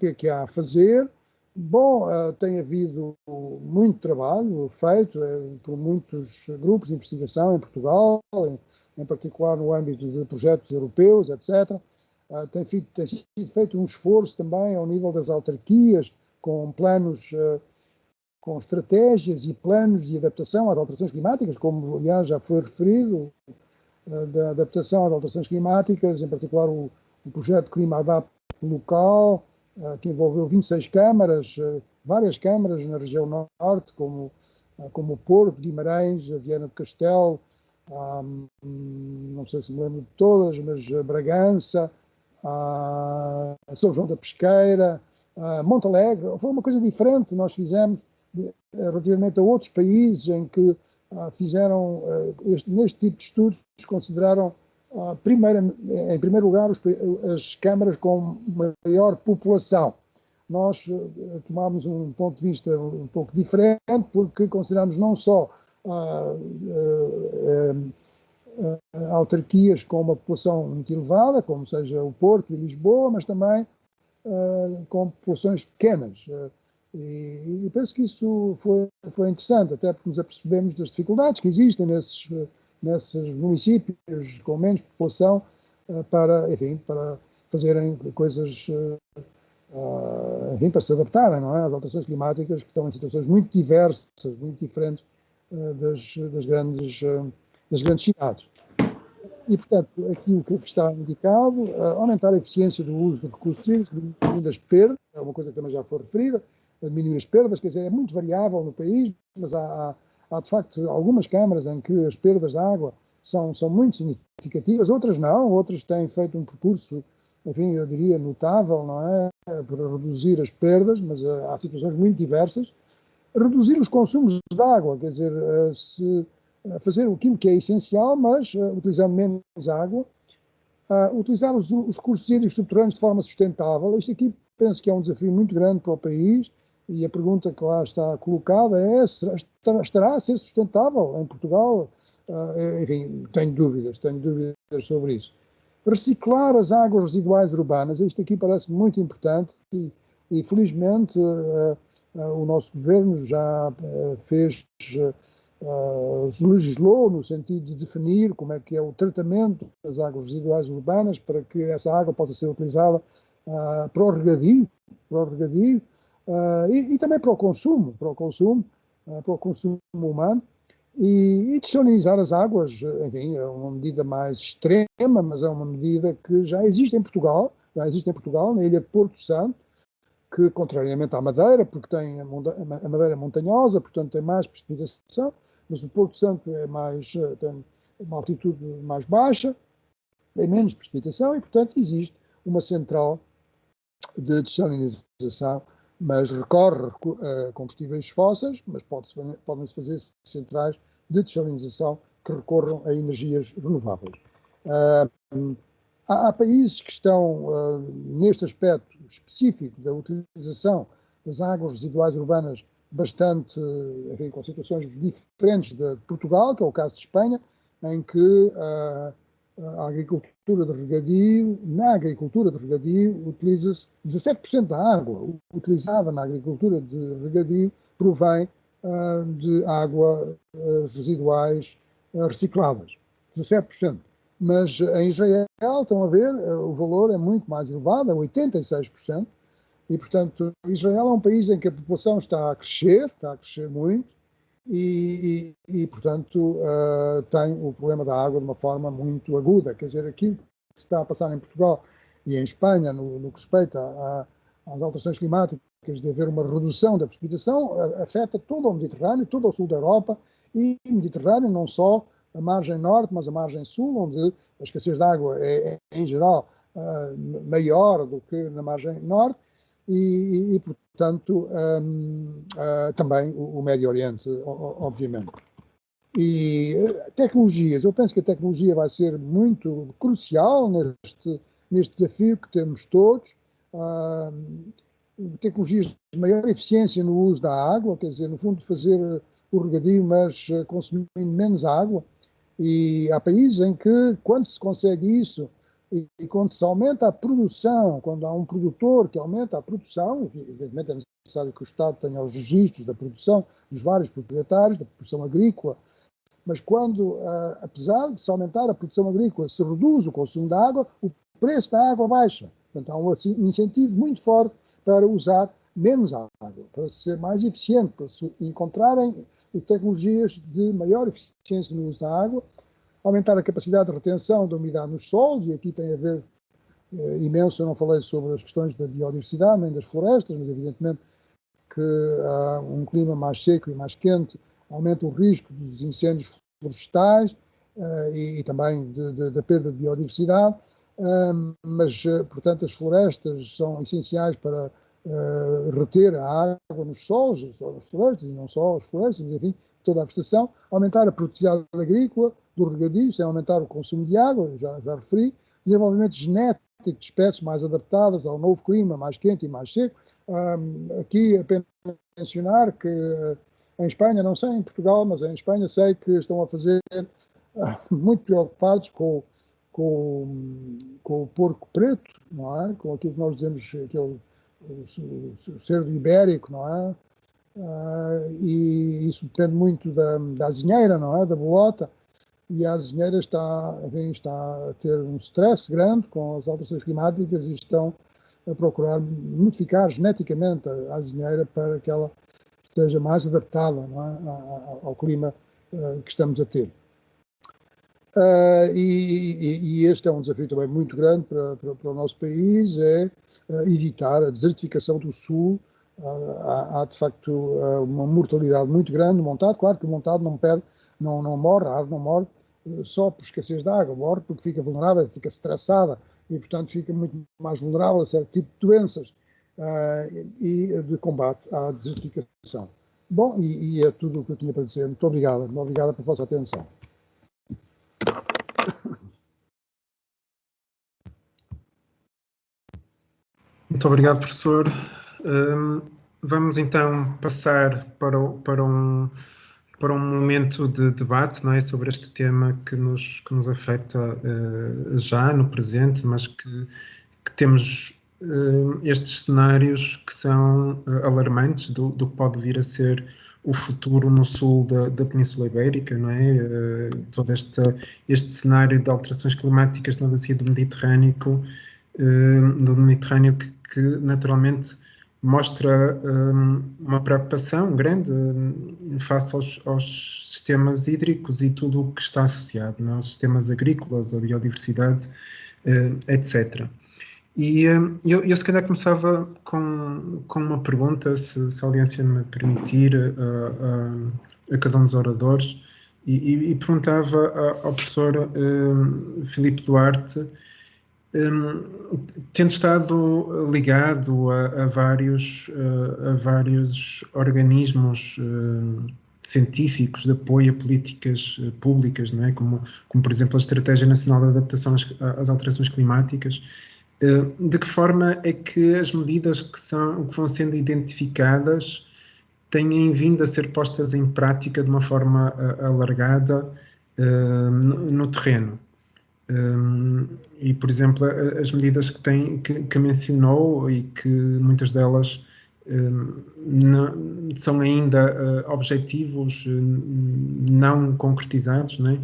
é que há a fazer? Bom, tem havido muito trabalho feito por muitos grupos de investigação em Portugal, em particular no âmbito de projetos europeus, etc. Tem sido feito um esforço também ao nível das autarquias, com planos, com estratégias e planos de adaptação às alterações climáticas, como, aliás, já foi referido, da adaptação às alterações climáticas, em particular o projeto Clima Adapt local, que envolveu 26 câmaras, várias câmaras na região norte, como o Porto, Guimarães, Viana do Castelo, não sei se me lembro de todas, mas Bragança, São João da Pesqueira, Monte Alegre. Foi uma coisa diferente, nós fizemos relativamente a outros países em que fizeram, neste tipo de estudos, consideraram em primeiro lugar as câmaras com maior população. Nós tomámos um ponto de vista um pouco diferente, porque consideramos não só autarquias com uma população muito elevada, como seja o Porto e Lisboa, mas também com populações pequenas. E penso que isso foi interessante, até porque nos apercebemos das dificuldades que existem nesses municípios com menos população para fazerem coisas, para se adaptarem, não é, às alterações climáticas, que estão em situações muito diversas, muito diferentes das grandes cidades. E, portanto, aqui o que está indicado, aumentar a eficiência do uso de recursos hídricos, diminuindo as perdas, é uma coisa que também já foi referida, diminuir as perdas, quer dizer, é muito variável no país, mas há de facto algumas câmaras em que as perdas de água são muito significativas, outras não, outras têm feito um percurso, enfim, eu diria notável, não é, para reduzir as perdas, mas há situações muito diversas. Reduzir os consumos de água, quer dizer, fazer aquilo que é essencial, mas utilizando menos água, utilizar os recursos hídricos subterrâneos de forma sustentável. Isto aqui penso que é um desafio muito grande para o país, e a pergunta que lá está colocada é: estará a ser sustentável em Portugal? Enfim, tenho dúvidas sobre isso. Reciclar as águas residuais urbanas, isto aqui parece muito importante e felizmente o nosso governo já legislou no sentido de definir como é que é o tratamento das águas residuais urbanas para que essa água possa ser utilizada para o regadio e também para o consumo humano. E dessalinizar as águas, enfim, é uma medida mais extrema, mas é uma medida que já existe em Portugal, na ilha de Porto Santo, que, contrariamente à Madeira, porque tem a Madeira montanhosa, portanto tem mais precipitação, mas o Porto Santo tem uma altitude mais baixa, tem menos precipitação e, portanto, existe uma central de dessalinização, mas recorre a combustíveis fósseis, mas podem-se fazer centrais de dessalinização que recorram a energias renováveis. Há países que estão, neste aspecto específico da utilização das águas residuais urbanas, bastante, enfim, com situações diferentes de Portugal, que é o caso de Espanha, em que a agricultura de regadio, na agricultura de regadio, utiliza-se 17% da água utilizada na agricultura de regadio provém de água residuais recicladas, 17%. Mas em Israel, estão a ver, o valor é muito mais elevado, é 86%, e, portanto, Israel é um país em que a população está a crescer muito, e portanto, tem o problema da água de uma forma muito aguda. Quer dizer, aquilo se está a passar em Portugal e em Espanha, no que respeita às alterações climáticas, de haver uma redução da precipitação, afeta todo o Mediterrâneo, todo o sul da Europa e o Mediterrâneo, não só a margem norte, mas a margem sul, onde a escassez de água é em geral, maior do que na margem norte e portanto, também o Médio Oriente, obviamente. E tecnologias, eu penso que a tecnologia vai ser muito crucial neste desafio que temos todos. Tecnologias de maior eficiência no uso da água, quer dizer, no fundo fazer o regadio, mas consumindo menos água. E há países em que, quando se consegue isso, e quando se aumenta a produção, quando há um produtor que aumenta a produção, evidentemente é necessário que o Estado tenha os registros da produção dos vários proprietários, da produção agrícola, mas quando, apesar de se aumentar a produção agrícola, se reduz o consumo da água, o preço da água baixa. Portanto, há um incentivo muito forte para usar menos água, para ser mais eficiente, para se encontrarem tecnologias de maior eficiência no uso da água, aumentar a capacidade de retenção da umidade nos solos, e aqui tem a ver imenso, eu não falei sobre as questões da biodiversidade, nem das florestas, mas evidentemente que um clima mais seco e mais quente aumenta o risco dos incêndios florestais e também da perda de biodiversidade, mas, portanto, as florestas são essenciais para reter a água nos solos, as florestas, e não só as florestas, mas, enfim, toda a vegetação, aumentar a produtividade agrícola, do regadio, sem aumentar o consumo de água, já referi, desenvolvimento genético de espécies mais adaptadas ao novo clima, mais quente e mais seco. Aqui apenas mencionar que em Espanha, não sei em Portugal, mas em Espanha sei que estão a fazer, muito preocupados com o porco preto, não é? Com aquilo que nós dizemos que é o cerdo ibérico, não é? E isso depende muito da azinheira, não é? Da bolota. E a azinheira está a ter um stress grande com as alterações climáticas e estão a procurar modificar geneticamente a azinheira para que ela esteja mais adaptada, não é? Ao clima que estamos a ter. E este é um desafio também muito grande para o nosso país, é evitar a desertificação do sul. Há de facto uma mortalidade muito grande no montado. Claro que o montado não morre, a árvore não morre só por escassez de água, morre porque fica vulnerável, fica estressada e, portanto, fica muito mais vulnerável a certo tipo de doenças e de combate à desertificação. Bom, e é tudo o que eu tinha para dizer. Muito obrigado pela vossa atenção. Muito obrigado, professor. Vamos então passar para um momento de debate, não é, sobre este tema que nos afeta já no presente, mas que temos estes cenários que são alarmantes do que pode vir a ser o futuro no sul da Península Ibérica, não é? Todo este cenário de alterações climáticas na bacia do Mediterrâneo que naturalmente mostra uma preocupação grande face aos sistemas hídricos e tudo o que está associado, não? Os sistemas agrícolas, a biodiversidade, etc. E eu se calhar começava com uma pergunta, se a audiência me permitir, a cada um dos oradores, e perguntava ao professor Filipe Duarte, tendo estado ligado a vários organismos científicos de apoio a políticas públicas, não é? Como por exemplo a Estratégia Nacional de Adaptação às Alterações Climáticas, de que forma é que as medidas que vão sendo identificadas têm vindo a ser postas em prática de uma forma alargada no terreno? E, por exemplo, as medidas que mencionou e que muitas delas são ainda objetivos não concretizados, não é?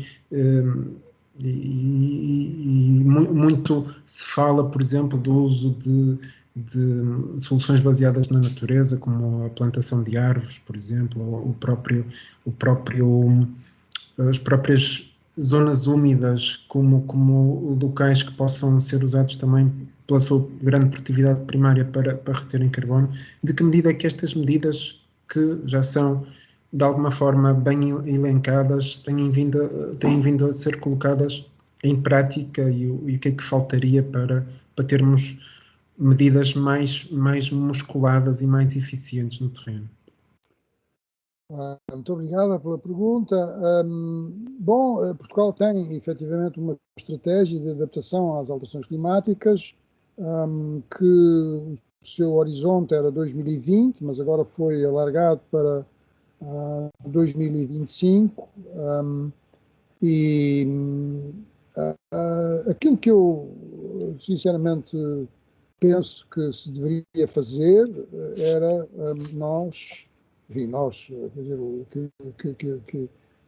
E muito se fala, por exemplo, do uso de soluções baseadas na natureza, como a plantação de árvores, por exemplo, ou as próprias zonas úmidas como locais que possam ser usados também pela sua grande produtividade primária para reterem carbono, de que medida é que estas medidas, que já são de alguma forma bem elencadas, têm vindo a ser colocadas em prática, e o que é que faltaria para termos medidas mais musculadas e mais eficientes no terreno? Muito obrigada pela pergunta. Bom, Portugal tem efetivamente uma estratégia de adaptação às alterações climáticas, que o seu horizonte era 2020, mas agora foi alargado para 2025. Aquilo que eu sinceramente penso que se deveria fazer era nós, quer dizer,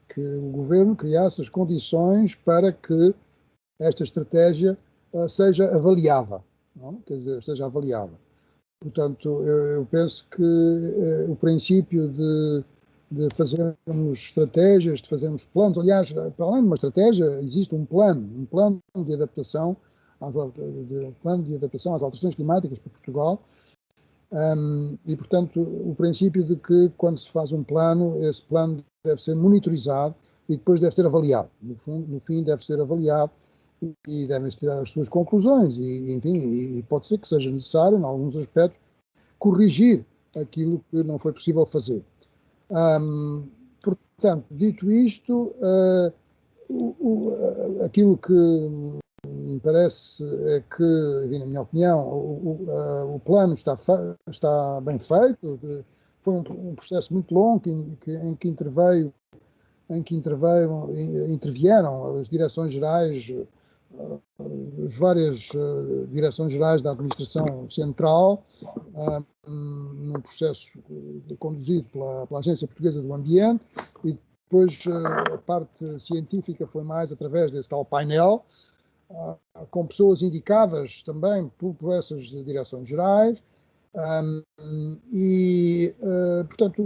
que o governo criasse as condições para que esta estratégia seja avaliada, não? Quer dizer, seja avaliada. Portanto, eu penso que o princípio de fazermos estratégias, de fazermos planos, aliás, para além de uma estratégia, existe um plano de adaptação às alterações climáticas para Portugal. E, portanto, o princípio de que, quando se faz um plano, esse plano deve ser monitorizado e depois deve ser avaliado. No fim, deve ser avaliado e devem-se tirar as suas conclusões. E, enfim, e pode ser que seja necessário, em alguns aspectos, corrigir aquilo que não foi possível fazer. Portanto, dito isto, aquilo que me parece é que, na minha opinião, o plano está bem feito. Foi um processo muito longo em que intervieram as direções gerais, as várias direções gerais da administração central, num processo conduzido pela Agência Portuguesa do Ambiente, e depois a parte científica foi mais através desse tal painel, com pessoas indicadas também por essas direções gerais, portanto,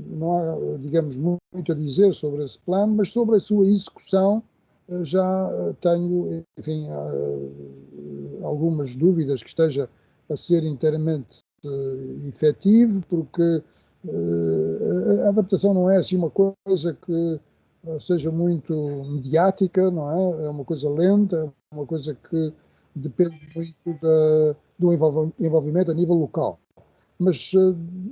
não há, digamos, muito a dizer sobre esse plano, mas sobre a sua execução já tenho, enfim, algumas dúvidas que esteja a ser inteiramente efetivo, porque a adaptação não é assim uma coisa que seja muito mediática, não é? É uma coisa lenta, é uma coisa que depende muito do envolvimento a nível local. Mas,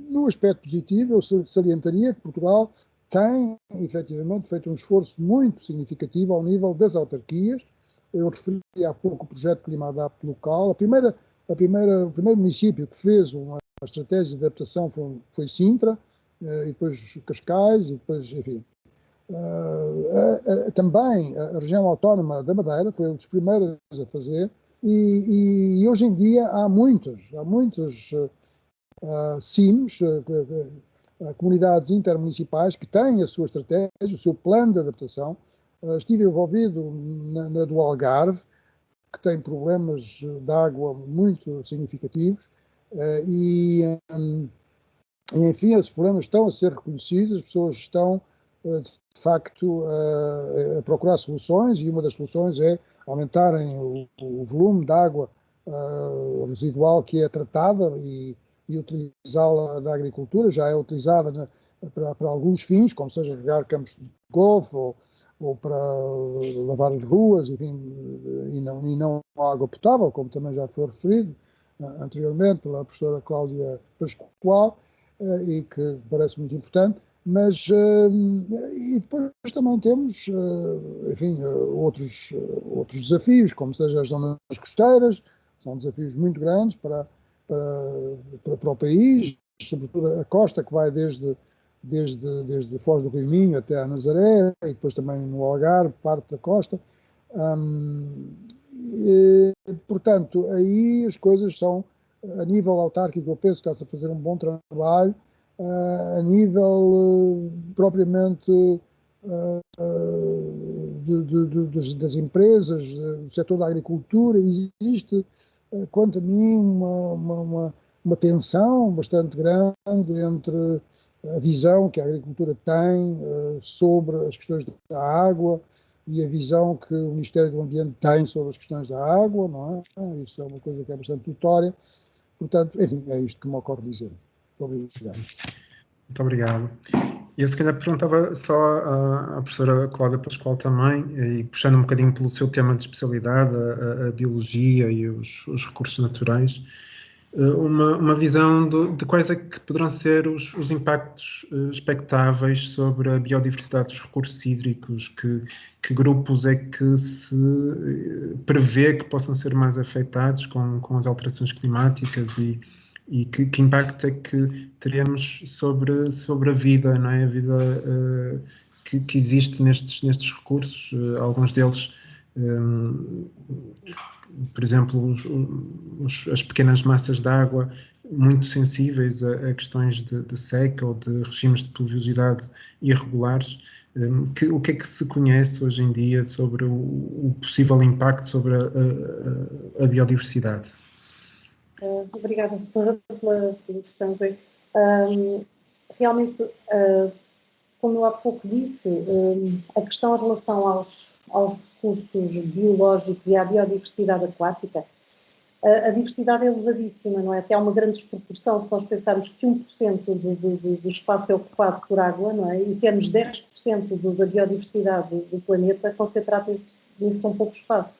no aspecto positivo, eu salientaria que Portugal tem, efetivamente, feito um esforço muito significativo ao nível das autarquias. Eu referi há pouco o projeto Clima Adapte local. O primeiro município que fez uma estratégia de adaptação foi Sintra, e depois Cascais, e depois, enfim. Também a região autónoma da Madeira foi um dos primeiros a fazer, e hoje em dia há muitos CIMs, comunidades intermunicipais, que têm a sua estratégia, o seu plano de adaptação. Estive envolvido na do Algarve, que tem problemas de água muito significativos, enfim, esses problemas estão a ser reconhecidos, as pessoas estão, de facto, a procurar soluções, e uma das soluções é aumentarem o volume de água residual que é tratada e utilizá-la na agricultura. Já é utilizada para alguns fins, como seja regar campos de golfe ou para lavar as ruas, enfim, e não água potável, como também já foi referido anteriormente pela professora Cláudia Pascoal, e que parece muito importante. Mas e depois também temos, enfim, outros desafios, como seja as zonas costeiras. São desafios muito grandes para o país, sobretudo a costa, que vai desde Foz do Rio Minho até a Nazaré, e depois também no Algarve, parte da costa. Portanto, aí as coisas são, a nível autárquico, eu penso que está-se a fazer um bom trabalho. A nível propriamente das empresas, do setor da agricultura, existe, quanto a mim, uma tensão bastante grande entre a visão que a agricultura tem sobre as questões da água e a visão que o Ministério do Ambiente tem sobre as questões da água, não é? Isso é uma coisa que é bastante notória. Portanto, enfim, é isto que me ocorre dizer. Muito obrigado. Muito obrigado. Eu se calhar perguntava só à professora Cláudia Pascoal também, e puxando um bocadinho pelo seu tema de especialidade, a biologia e os recursos naturais, uma visão de quais é que poderão ser os impactos expectáveis sobre a biodiversidade dos recursos hídricos, que grupos é que se prevê que possam ser mais afetados com as alterações climáticas e que impacto é que teremos sobre a vida, não é? A vida que existe nestes recursos, alguns deles, por exemplo, as pequenas massas de água muito sensíveis a questões de seca ou de regimes de pluviosidade irregulares. O que é que se conhece hoje em dia sobre o possível impacto sobre a biodiversidade? Obrigada pela questão, Zé. Realmente, como eu há pouco disse, a questão em relação aos recursos biológicos e à biodiversidade aquática, a diversidade é elevadíssima, não é? Até há uma grande desproporção se nós pensarmos que 1% do espaço é ocupado por água, não é? E temos 10% da biodiversidade do planeta concentrada nesse tão pouco espaço.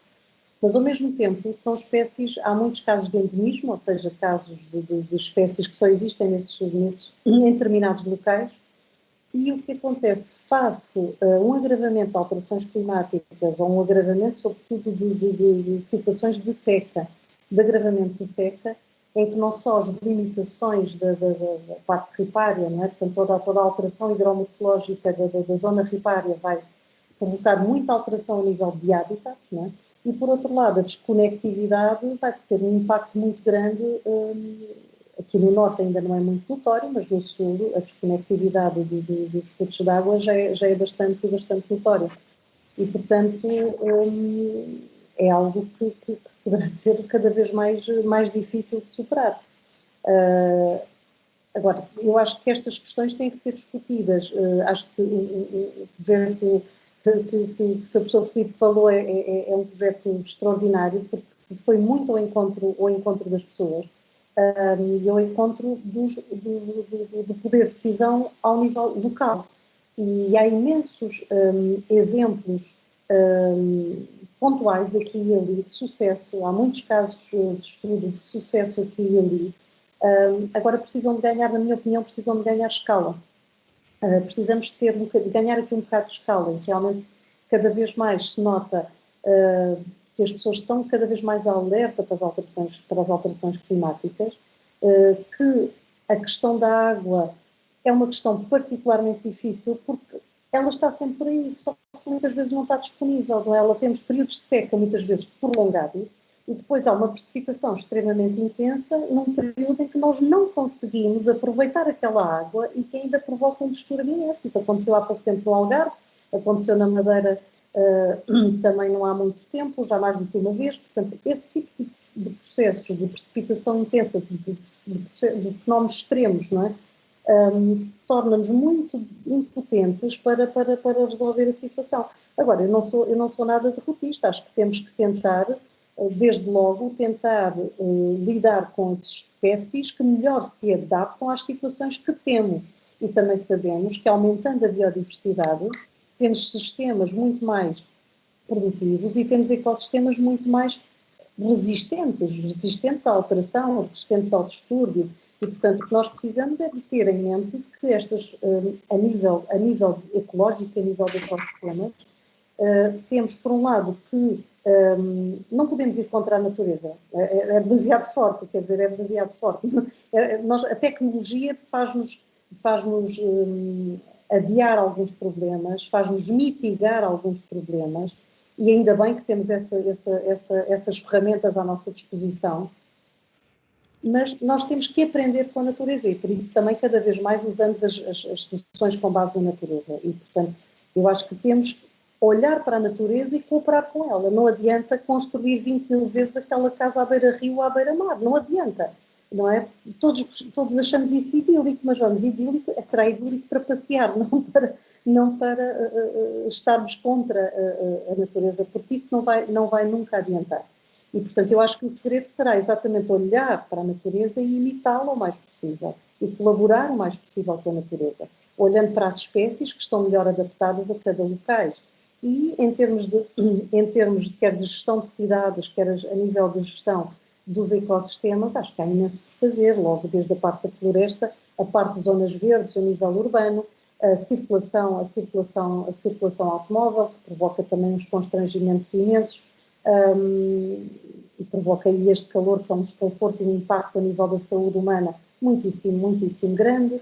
Mas, ao mesmo tempo, são espécies, há muitos casos de endemismo, ou seja, casos de espécies que só existem em determinados locais, e o que acontece face a um agravamento de alterações climáticas ou um agravamento, sobretudo, de situações de seca, de agravamento de seca, em que não só as limitações da parte ripária, não é? Portanto, toda a alteração hidromorfológica da zona ripária vai provocar muita alteração a nível de hábitats, não é? E, por outro lado, a desconectividade vai ter um impacto muito grande. Aqui no norte ainda não é muito notório, mas no sul a desconectividade dos cursos de água já é bastante notória. E, portanto, é algo que poderá ser cada vez mais difícil de superar. Agora, eu acho que estas questões têm que ser discutidas. Acho que o projeto que o professor Filipe falou é um projeto extraordinário, porque foi muito ao encontro das pessoas e ao encontro do poder de decisão ao nível local. E há imensos exemplos pontuais aqui e ali de sucesso, há muitos casos de estudo de sucesso aqui e ali. Agora precisam de ganhar, na minha opinião, precisam de ganhar escala. Precisamos de ganhar aqui um bocado de escala e realmente cada vez mais se nota que as pessoas estão cada vez mais alerta para as alterações climáticas, que a questão da água é uma questão particularmente difícil porque ela está sempre por aí, só que muitas vezes não está disponível, não é? Ela temos períodos de seca muitas vezes prolongados e depois há uma precipitação extremamente intensa num período em que nós não conseguimos aproveitar aquela água e que ainda provoca um distúrbio imenso. Isso aconteceu há pouco tempo no Algarve, aconteceu na Madeira também não há muito tempo, já mais do que uma vez. Portanto, esse tipo de processos de precipitação intensa, de fenómenos extremos, não é? Torna-nos muito impotentes para resolver a situação. Agora, eu não sou nada derrotista, acho que temos que tentar, desde logo, lidar com as espécies que melhor se adaptam às situações que temos. E também sabemos que, aumentando a biodiversidade, temos sistemas muito mais produtivos e temos ecossistemas muito mais resistentes à alteração, resistentes ao distúrbio. E, portanto, o que nós precisamos é de ter em mente que estas, a nível ecológico, a nível de ecossistemas, temos, por um lado, que não podemos ir contra a natureza. É demasiado forte, quer dizer, é demasiado forte. A tecnologia faz-nos adiar alguns problemas, faz-nos mitigar alguns problemas, e ainda bem que temos essas ferramentas à nossa disposição, mas nós temos que aprender com a natureza e por isso também cada vez mais usamos as soluções com base na natureza e, portanto, eu acho que temos que olhar para a natureza e cooperar com ela. Não adianta construir 20 mil vezes aquela casa à beira-rio ou à beira-mar, não adianta. não é? Todos achamos isso idílico, mas vamos, será idílico para passear, não para estarmos contra a natureza, porque isso não vai nunca adiantar. E, portanto, eu acho que o segredo será exatamente olhar para a natureza e imitá-la o mais possível e colaborar o mais possível com a natureza, olhando para as espécies que estão melhor adaptadas a cada local. E em termos quer de gestão de cidades, quer a nível de gestão dos ecossistemas, acho que há imenso por fazer, logo desde a parte da floresta, a parte de zonas verdes a nível urbano, a circulação automóvel, que provoca também uns constrangimentos imensos, e provoca aí este calor, que é um desconforto e um impacto a nível da saúde humana muitíssimo, muitíssimo grande.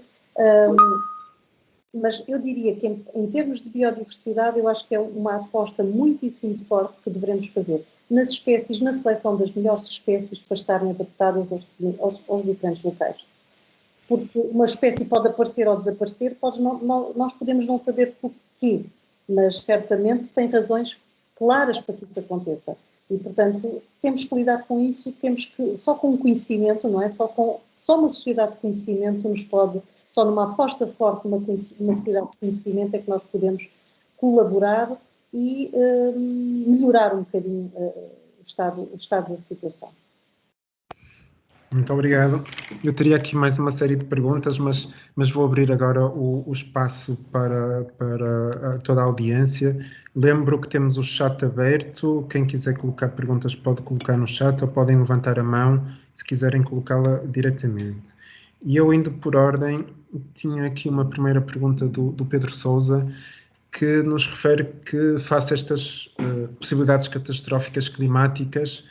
Mas eu diria que em termos de biodiversidade, eu acho que é uma aposta muitíssimo forte que devemos fazer nas espécies, na seleção das melhores espécies para estarem adaptadas aos diferentes locais. Porque uma espécie pode aparecer ou desaparecer, nós podemos não saber porquê, mas certamente tem razões claras para que isso aconteça. E, portanto, temos que lidar com isso, só com o conhecimento, não é? Só uma sociedade de conhecimento nos pode, só numa aposta forte numa sociedade de conhecimento é que nós podemos colaborar e melhorar um bocadinho o estado da situação. Muito obrigado. Eu teria aqui mais uma série de perguntas, mas vou abrir agora o espaço para toda a audiência. Lembro que temos o chat aberto. Quem quiser colocar perguntas pode colocar no chat ou podem levantar a mão se quiserem colocá-la diretamente. E eu, indo por ordem, tinha aqui uma primeira pergunta do Pedro Sousa, que nos refere que, face a estas possibilidades catastróficas climáticas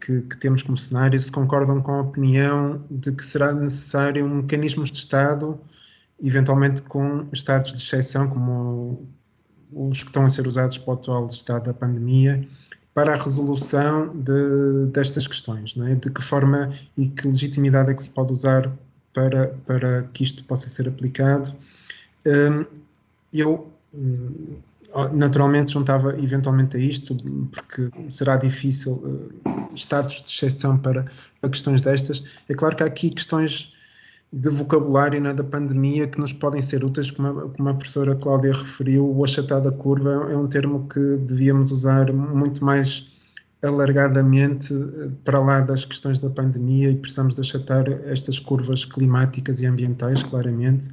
que temos como cenário, se concordam com a opinião de que será necessário mecanismos de Estado, eventualmente com estados de exceção, como os que estão a ser usados para o atual estado da pandemia, para a resolução destas questões, não é? De que forma e que legitimidade é que se pode usar para que isto possa ser aplicado. Eu naturalmente juntava eventualmente a isto, porque será difícil estados de exceção para questões destas. É claro que há aqui questões de vocabulário, né, da pandemia que nos podem ser úteis, como a professora Cláudia referiu. O achatar da curva é um termo que devíamos usar muito mais alargadamente para lá das questões da pandemia, e precisamos de achatar estas curvas climáticas e ambientais, claramente.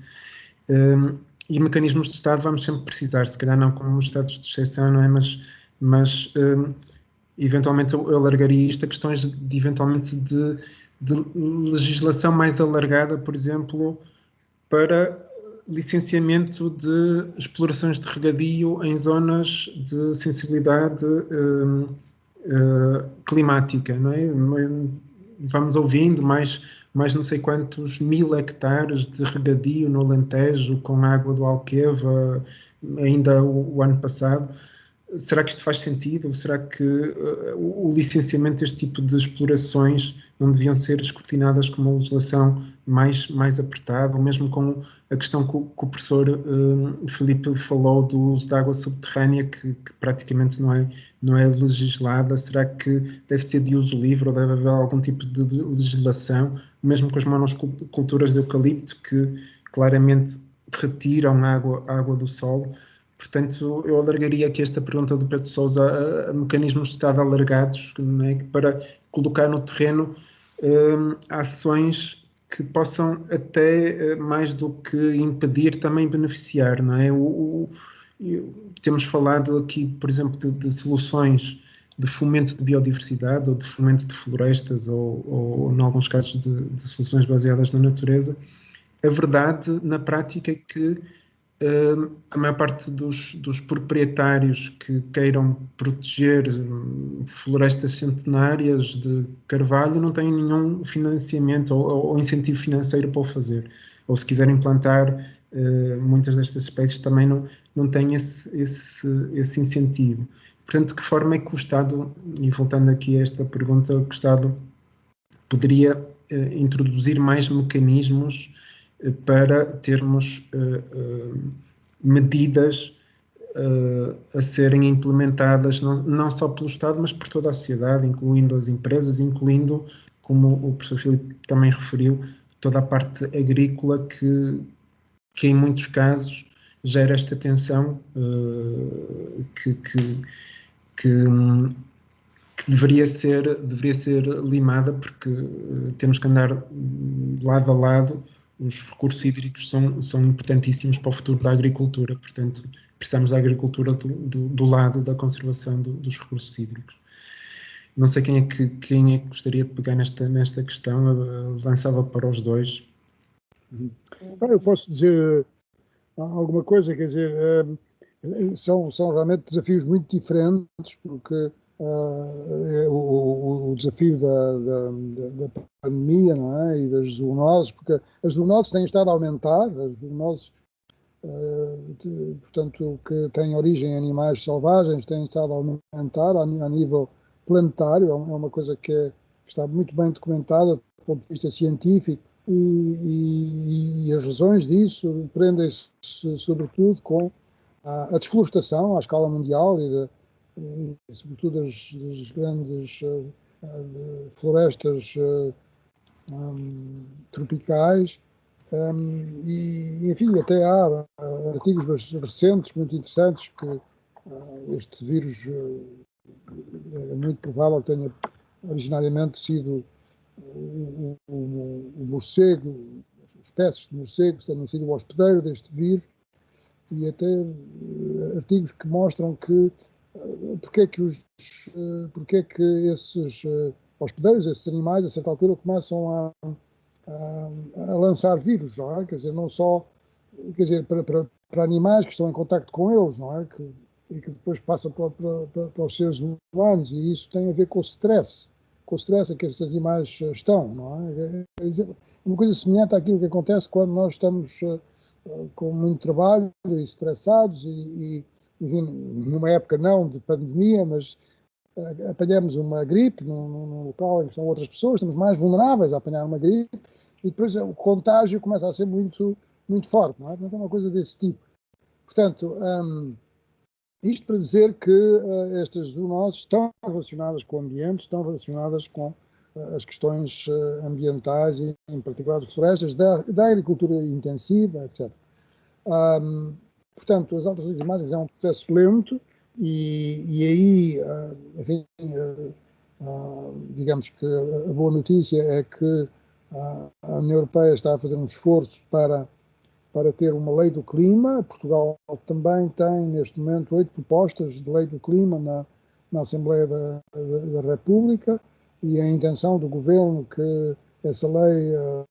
E mecanismos de Estado vamos sempre precisar, se calhar não como estados de exceção, não é? Mas eventualmente eu alargaria isto a questões eventualmente de legislação mais alargada, por exemplo, para licenciamento de explorações de regadio em zonas de sensibilidade climática, não é? Vamos ouvindo mais não sei quantos 1000 hectares de regadio no Alentejo com água do Alqueva, ainda o ano passado. Será que isto faz sentido? Será que o licenciamento deste tipo de explorações não deviam ser escrutinadas com uma legislação mais apertada, ou mesmo com a questão que o professor Filipe falou do uso da água subterrânea, que praticamente não é legislada? Será que deve ser de uso livre ou deve haver algum tipo de legislação, mesmo com as monoculturas de eucalipto, que claramente retiram a água do solo? Portanto, eu alargaria aqui esta pergunta do Pedro Sousa a mecanismos de Estado alargados, né, para colocar no terreno ações que possam até, mais do que impedir, também beneficiar, não é? Temos falado aqui, por exemplo, de soluções de fomento de biodiversidade ou de fomento de florestas ou em alguns casos, de soluções baseadas na natureza. A verdade, na prática, é que a maior parte dos proprietários que queiram proteger florestas centenárias de carvalho não têm nenhum financiamento ou incentivo financeiro para o fazer. Ou se quiserem plantar muitas destas espécies também não têm esse incentivo. Portanto, de que forma é que o Estado, e voltando aqui a esta pergunta, o Estado poderia introduzir mais mecanismos para termos medidas a serem implementadas não só pelo Estado, mas por toda a sociedade, incluindo as empresas, incluindo como o professor Filipe também referiu, toda a parte agrícola que em muitos casos gera esta tensão que deveria ser limada, porque temos que andar lado a lado. Os recursos hídricos são importantíssimos para o futuro da agricultura, portanto, precisamos da agricultura do lado da conservação dos recursos hídricos. Não sei quem é que gostaria de pegar nesta questão, lançava para os dois. Eu posso dizer alguma coisa, quer dizer, são realmente desafios muito diferentes, porque o desafio da pandemia, não é? E das zoonoses, porque as zoonoses têm estado a aumentar, as zoonoses, portanto, que têm origem em animais selvagens, têm estado a aumentar a nível planetário, é uma coisa que está muito bem documentada do ponto de vista científico, e as razões disso prendem-se sobretudo com a desflorestação à escala mundial e sobretudo das grandes florestas tropicais, e enfim, até há artigos recentes muito interessantes que este vírus é muito provável que tenha originariamente sido o morcego, as espécies de morcegos tenham sido o hospedeiro deste vírus, e até artigos que mostram que porque é que esses hospedeiros, esses animais, a certa altura começam a lançar vírus, não é? Quer dizer, não só, quer dizer, para animais que estão em contacto com eles, não é? E que depois passam para os seres humanos, e isso tem a ver com o stress a que esses animais estão, não é? É uma coisa semelhante àquilo que acontece quando nós estamos com muito trabalho e estressados e enfim, numa época não de pandemia, mas apanhamos uma gripe num local em que estão outras pessoas, estamos mais vulneráveis a apanhar uma gripe, e depois o contágio começa a ser muito, muito forte, não é? Portanto, é uma coisa desse tipo. Portanto, isto para dizer que estas zoonoses estão relacionadas com o ambiente, estão relacionadas com as questões ambientais, e em particular das florestas, da agricultura intensiva, etc. Portanto, as alterações climáticas é um processo lento, e aí, enfim, digamos que a boa notícia é que a União Europeia está a fazer um esforço para ter uma lei do clima. Portugal também tem, neste momento, 8 propostas de lei do clima na Assembleia da República, e a intenção do Governo que essa lei, a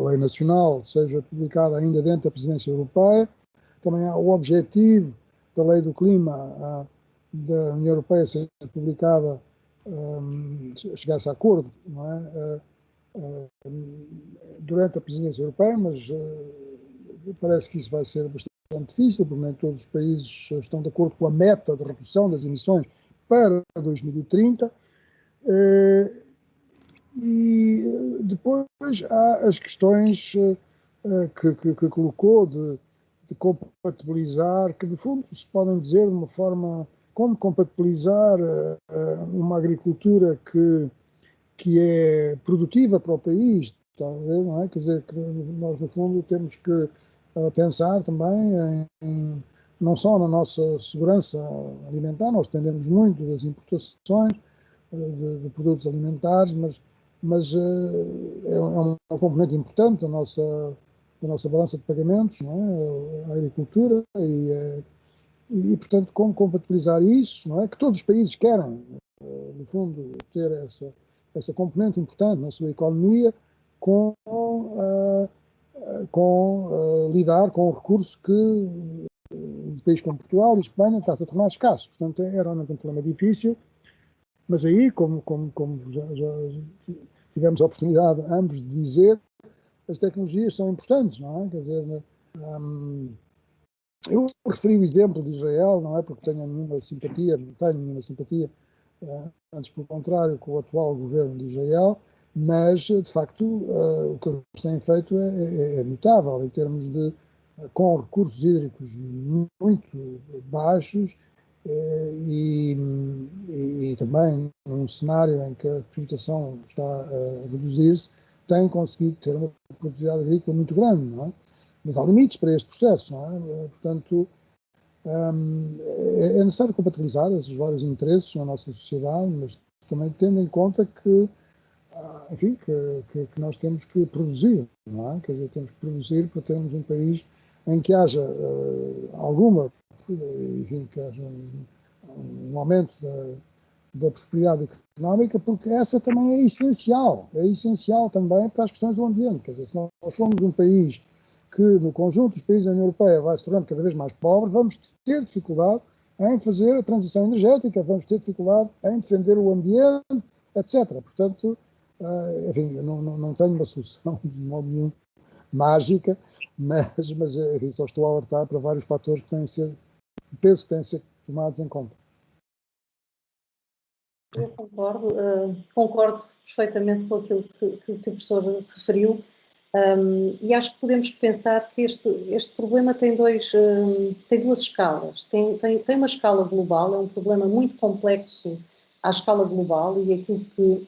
lei nacional, seja publicada ainda dentro da Presidência Europeia. Também há o objetivo da lei do clima da União Europeia ser publicada, chegar-se a acordo, não é? Durante a presidência europeia, mas parece que isso vai ser bastante difícil, porque nem todos os países estão de acordo com a meta de redução das emissões para 2030. E depois há as questões que colocou de compatibilizar, que no fundo se podem dizer de uma forma, como compatibilizar uma agricultura que é produtiva para o país, está a ver, não é? Quer dizer, que nós no fundo temos que pensar também não só na nossa segurança alimentar. Nós dependemos muito das importações de produtos alimentares, mas é um componente importante da nossa balança de pagamentos, não é? A agricultura, e portanto, como compatibilizar isso, não é? Que todos os países querem, no fundo, ter essa componente importante na sua economia, com lidar com o recurso que um país como Portugal e Espanha está-se a tornar escasso. Portanto, é realmente um problema difícil, mas aí, como já tivemos a oportunidade ambos de dizer, as tecnologias são importantes, não é? Quer dizer, eu referi o exemplo de Israel, não é porque tenho nenhuma simpatia, não tenho nenhuma simpatia, antes pelo contrário, com o atual governo de Israel, mas de facto o que eles têm feito é notável em termos de, com recursos hídricos muito baixos, e também num cenário em que a tributação está a reduzir-se, têm conseguido ter uma produtividade agrícola muito grande, não é? Mas há limites para este processo, não é? Portanto, é necessário compatibilizar esses vários interesses na nossa sociedade, mas também tendo em conta que, enfim, que nós temos que produzir, não é? Quer dizer, temos que produzir para termos um país em que haja alguma, enfim, que haja um aumento da prosperidade económica, porque essa também é essencial também para as questões do ambiente. Quer dizer, se nós formos um país que, no conjunto dos países da União Europeia, vai se tornando cada vez mais pobre, vamos ter dificuldade em fazer a transição energética, vamos ter dificuldade em defender o ambiente, etc. Portanto, enfim, eu não tenho uma solução de modo nenhum mágica, mas enfim, só estou a alertar para vários fatores que têm de ser, penso que têm de ser tomados em conta. Eu concordo perfeitamente com aquilo que o professor referiu, e acho que podemos pensar que este problema tem duas escalas. Tem uma escala global, é um problema muito complexo à escala global, e aquilo que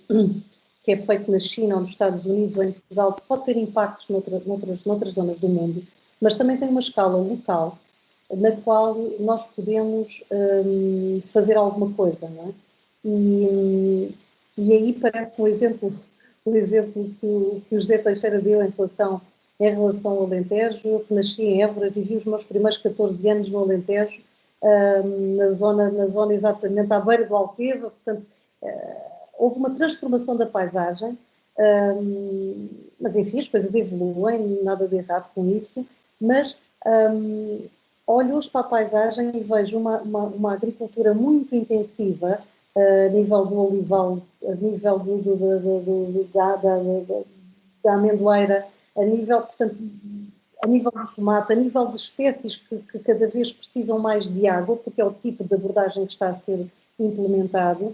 é feito na China ou nos Estados Unidos ou em Portugal pode ter impactos noutras zonas do mundo, mas também tem uma escala local na qual nós podemos fazer alguma coisa, não é? E aí parece o exemplo que o José Teixeira deu em relação ao Alentejo. Eu que nasci em Évora, vivi os meus primeiros 14 anos no Alentejo, na zona exatamente à beira do Alqueva, portanto, houve uma transformação da paisagem, mas enfim, as coisas evoluem, nada de errado com isso, mas olho hoje para a paisagem e vejo uma agricultura muito intensiva, a nível do olival, a nível da amendoeira, portanto, a nível do tomate, a nível de espécies que cada vez precisam mais de água, porque é o tipo de abordagem que está a ser implementado,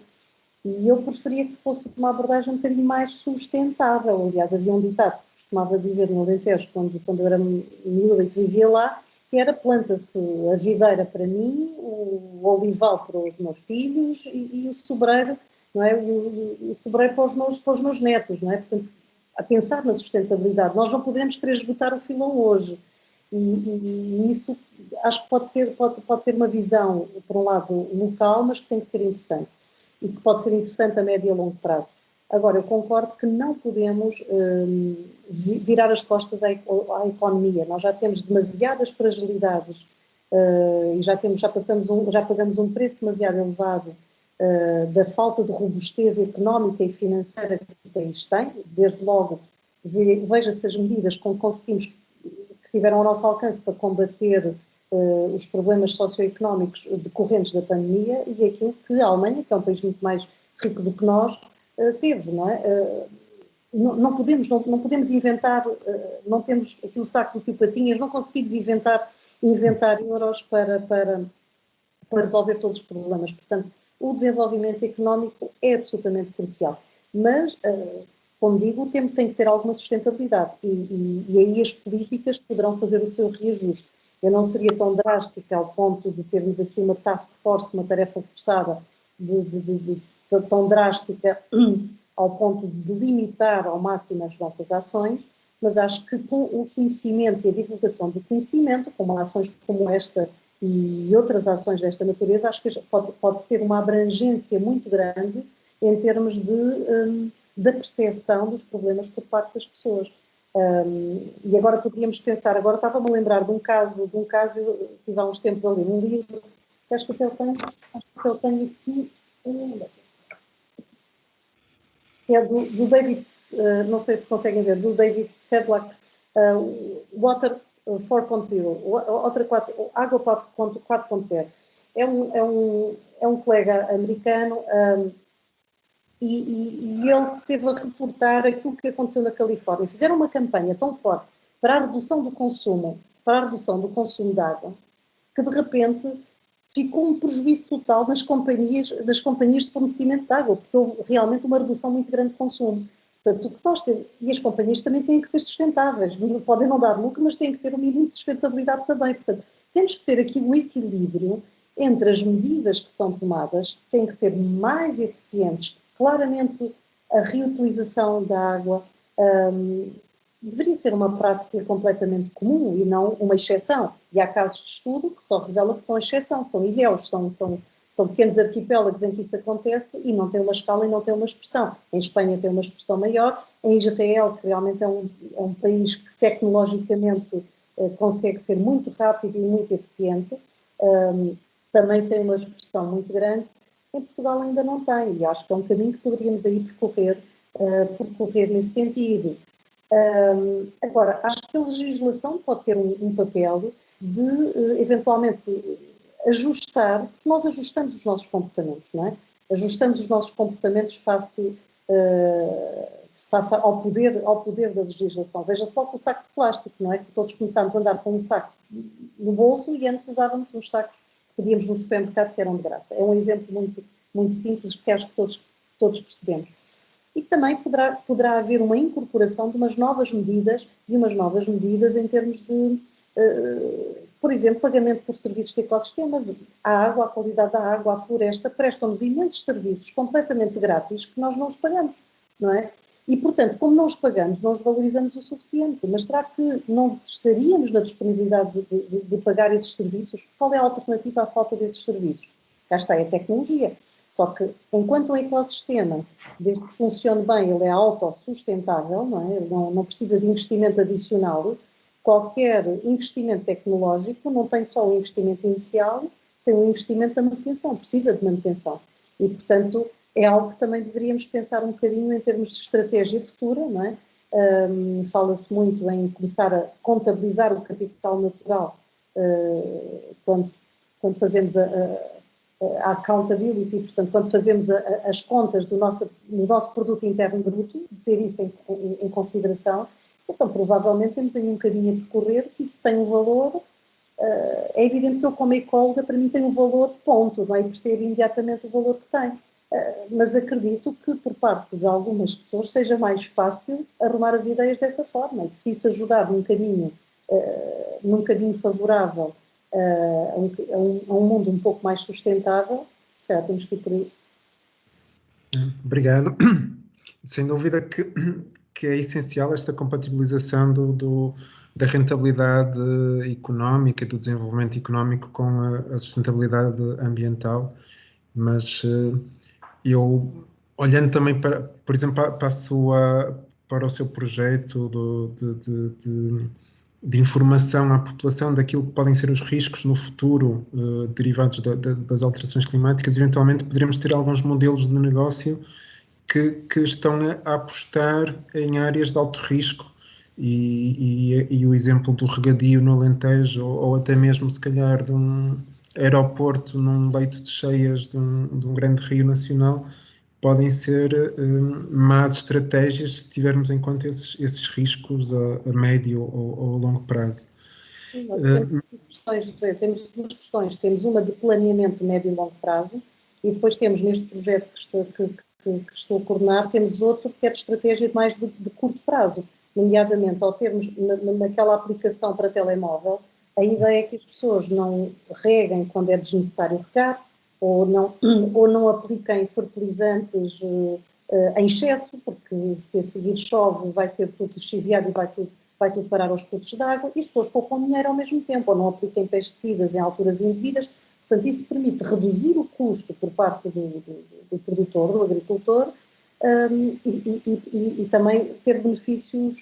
e eu preferia que fosse uma abordagem um bocadinho mais sustentável. Aliás, havia um ditado que se costumava dizer no Alentejo, quando eu era miúda e que vivia lá, que era: planta-se a videira para mim, o olival para os meus filhos e o sobreiro, não é? O sobreiro para os meus netos, não é? Portanto, a pensar na sustentabilidade, nós não poderemos querer esgotar o filão hoje. E isso acho que pode ter uma visão, por um lado, local, mas que tem que ser interessante. E que pode ser interessante a médio e a longo prazo. Agora, eu concordo que não podemos virar as costas à economia. Nós já temos demasiadas fragilidades e já pagamos um preço demasiado elevado da falta de robustez económica e financeira que o país tem. Desde logo, veja-se as medidas que conseguimos, que tiveram ao nosso alcance para combater os problemas socioeconómicos decorrentes da pandemia e aquilo que a Alemanha, que é um país muito mais rico do que nós, teve, não é? Não podemos inventar, não temos aqui o saco do tio Patinhas, não conseguimos inventar euros para resolver todos os problemas. Portanto, o desenvolvimento económico é absolutamente crucial. Mas, como digo, o tempo tem que ter alguma sustentabilidade e aí as políticas poderão fazer o seu reajuste. Eu não seria tão drástica ao ponto de termos aqui uma task force, uma tarefa forçada, tão drástica ao ponto de limitar ao máximo as nossas ações, mas acho que com o conhecimento e a divulgação do conhecimento, como ações como esta e outras ações desta natureza, acho que pode ter uma abrangência muito grande em termos da percepção dos problemas por parte das pessoas. E agora poderíamos pensar, agora estava-me a lembrar de um caso, eu tive há uns tempos ali num livro, que acho que eu tenho aqui, que é do David, não sei se conseguem ver, do David Sedlak, Water 4.0, Água 4.0. É um colega americano e ele teve a reportar aquilo que aconteceu na Califórnia. Fizeram uma campanha tão forte para a redução do consumo de água, que de repente ficou um prejuízo total nas companhias de fornecimento de água, porque houve realmente uma redução muito grande de consumo. Portanto, o que nós temos, e as companhias também têm que ser sustentáveis, podem não dar lucro, mas têm que ter um mínimo de sustentabilidade também. Portanto, temos que ter aqui um equilíbrio entre as medidas que são tomadas, têm que ser mais eficientes. Claramente, a reutilização da água deveria ser uma prática completamente comum e não uma exceção. E há casos de estudo que só revelam que são exceção, são ilhéus, são pequenos arquipélagos em que isso acontece e não tem uma escala e não tem uma expressão. Em Espanha tem uma expressão maior, em Israel, que realmente é um país que tecnologicamente consegue ser muito rápido e muito eficiente, também tem uma expressão muito grande. Em Portugal ainda não tem, e acho que é um caminho que poderíamos aí percorrer nesse sentido. Agora, acho que a legislação pode ter um papel de, eventualmente, ajustar, porque nós ajustamos os nossos comportamentos, não é? Ajustamos os nossos comportamentos face ao poder da legislação. Veja-se logo com o saco de plástico, não é? Que todos começámos a andar com um saco no bolso e antes usávamos os sacos que pedíamos no supermercado que eram de graça. É um exemplo muito, muito simples que acho que todos percebemos. E também poderá haver uma incorporação de umas novas medidas em termos de, por exemplo, pagamento por serviços de ecossistemas. A água, a qualidade da água, a floresta, prestam-nos imensos serviços completamente grátis que nós não os pagamos, não é? E, portanto, como não os pagamos, não os valorizamos o suficiente. Mas será que não estaríamos na disponibilidade de pagar esses serviços? Qual é a alternativa à falta desses serviços? Cá está, é a tecnologia. Só que, enquanto um ecossistema, desde que funcione bem, ele é autossustentável, não é? Ele não precisa de investimento adicional. Qualquer investimento tecnológico não tem só o investimento inicial, tem um investimento da manutenção, precisa de manutenção. E, portanto, é algo que também deveríamos pensar um bocadinho em termos de estratégia futura, não é? Fala-se muito em começar a contabilizar o capital natural quando fazemos a accountability, portanto, quando fazemos as contas do nosso produto interno bruto, de ter isso em consideração, então provavelmente temos aí um caminho a percorrer que isso tem um valor. É evidente que eu, como ecóloga, para mim tem um valor ponto, não é? E percebo imediatamente o valor que tem. Mas acredito que por parte de algumas pessoas seja mais fácil arrumar as ideias dessa forma, e que se isso ajudar num caminho favorável a um mundo um pouco mais sustentável, se calhar temos que ir por aí. Obrigado. Sem dúvida que é essencial esta compatibilização da rentabilidade económica e do desenvolvimento económico com a sustentabilidade ambiental, mas eu, olhando também, por exemplo, para o seu projeto de informação à população daquilo que podem ser os riscos no futuro derivados das alterações climáticas, eventualmente poderemos ter alguns modelos de negócio que estão a apostar em áreas de alto risco e o exemplo do regadio no Alentejo ou até mesmo, se calhar, de um aeroporto num leito de cheias de um grande rio nacional, podem ser más estratégias se tivermos em conta esses riscos a médio ou a longo prazo. Temos duas questões. Temos uma de planeamento de médio e longo prazo e depois temos neste projeto que estou a coordenar, temos outro que é de estratégia mais de curto prazo, nomeadamente ao termos naquela aplicação para telemóvel, a ideia é que as pessoas não reguem quando é desnecessário regar, ou não apliquem fertilizantes em excesso, porque se a seguir chove vai ser tudo lixiviado e vai tudo parar aos cursos de água, e as pessoas poupam dinheiro ao mesmo tempo, ou não apliquem pesticidas em alturas indevidas. Portanto, isso permite reduzir o custo por parte do produtor, do agricultor, e também ter benefícios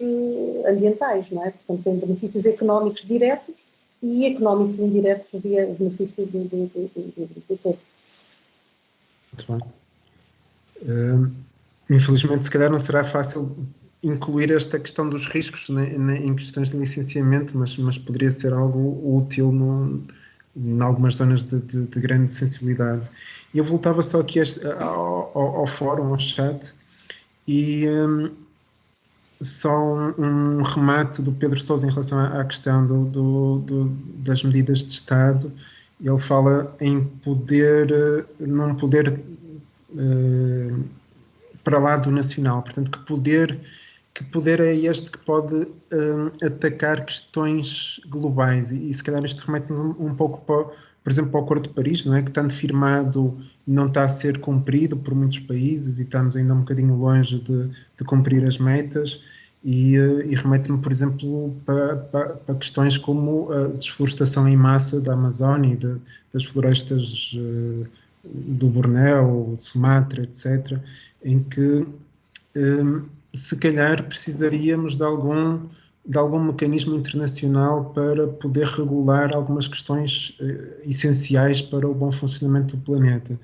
ambientais, não é? Portanto, tem benefícios económicos diretos e económicos indiretos via o benefício do agricultor. Muito bem. Infelizmente, se calhar não será fácil incluir esta questão dos riscos em questões de licenciamento, mas poderia ser algo útil em algumas zonas de grande sensibilidade. Eu voltava só aqui ao fórum, ao chat, e só um remate do Pedro Sousa em relação à questão das medidas de Estado. Ele fala em não poder para lá do nacional. Portanto, que poder é este que pode atacar questões globais? E se calhar isto remete-nos um pouco por exemplo, o Acordo de Paris, não é? Que tanto firmado não está a ser cumprido por muitos países e estamos ainda um bocadinho longe de cumprir as metas. E remete-me, por exemplo, para questões como a desflorestação em massa da Amazónia e das florestas do Bornéu, de Sumatra, etc., em que se calhar precisaríamos de algum mecanismo internacional para poder regular algumas questões essenciais para o bom funcionamento do planeta.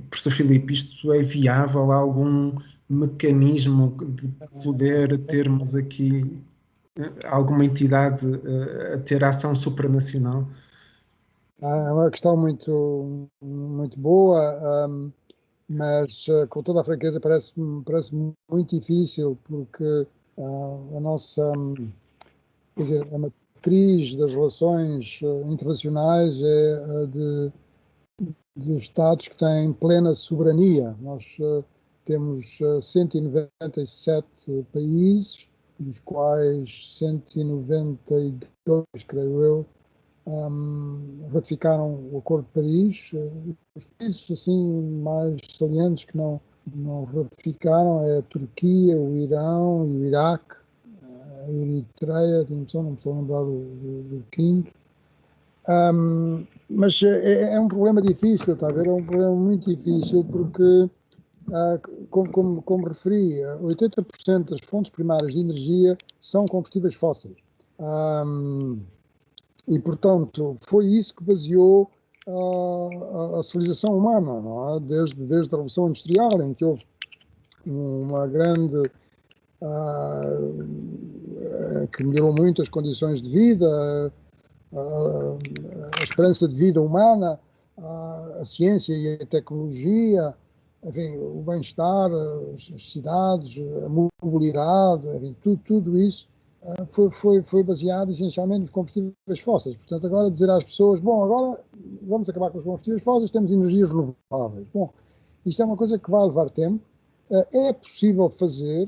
Professor Filipe, isto é viável? Há algum mecanismo de poder termos aqui alguma entidade a ter ação supranacional? É uma questão muito boa, mas com toda a franqueza parece muito difícil, porque a nossa, quer dizer, a matriz das relações internacionais é a de Estados que têm plena soberania. Nós temos 197 países, dos quais 192, creio eu, ratificaram o Acordo de Paris. Os países assim mais salientes que não ratificaram é a Turquia, o Irão e o Iraque, a Eritreia, não me estou a lembrar do quinto. Mas é um problema difícil, está a ver? É um problema muito difícil porque, como referi, 80% das fontes primárias de energia são combustíveis fósseis. E, portanto, foi isso que baseou a civilização humana, não é? Desde a Revolução Industrial, em que houve uma grande... que melhorou muito as condições de vida, a esperança de vida humana, a ciência e a tecnologia, enfim, o bem-estar, as cidades, a mobilidade, enfim, tudo isso foi baseado essencialmente nos combustíveis fósseis. Portanto, agora dizer às pessoas, bom, agora vamos acabar com os combustíveis fósseis, temos energias renováveis. Bom, isto é uma coisa que vai levar tempo. É possível fazer,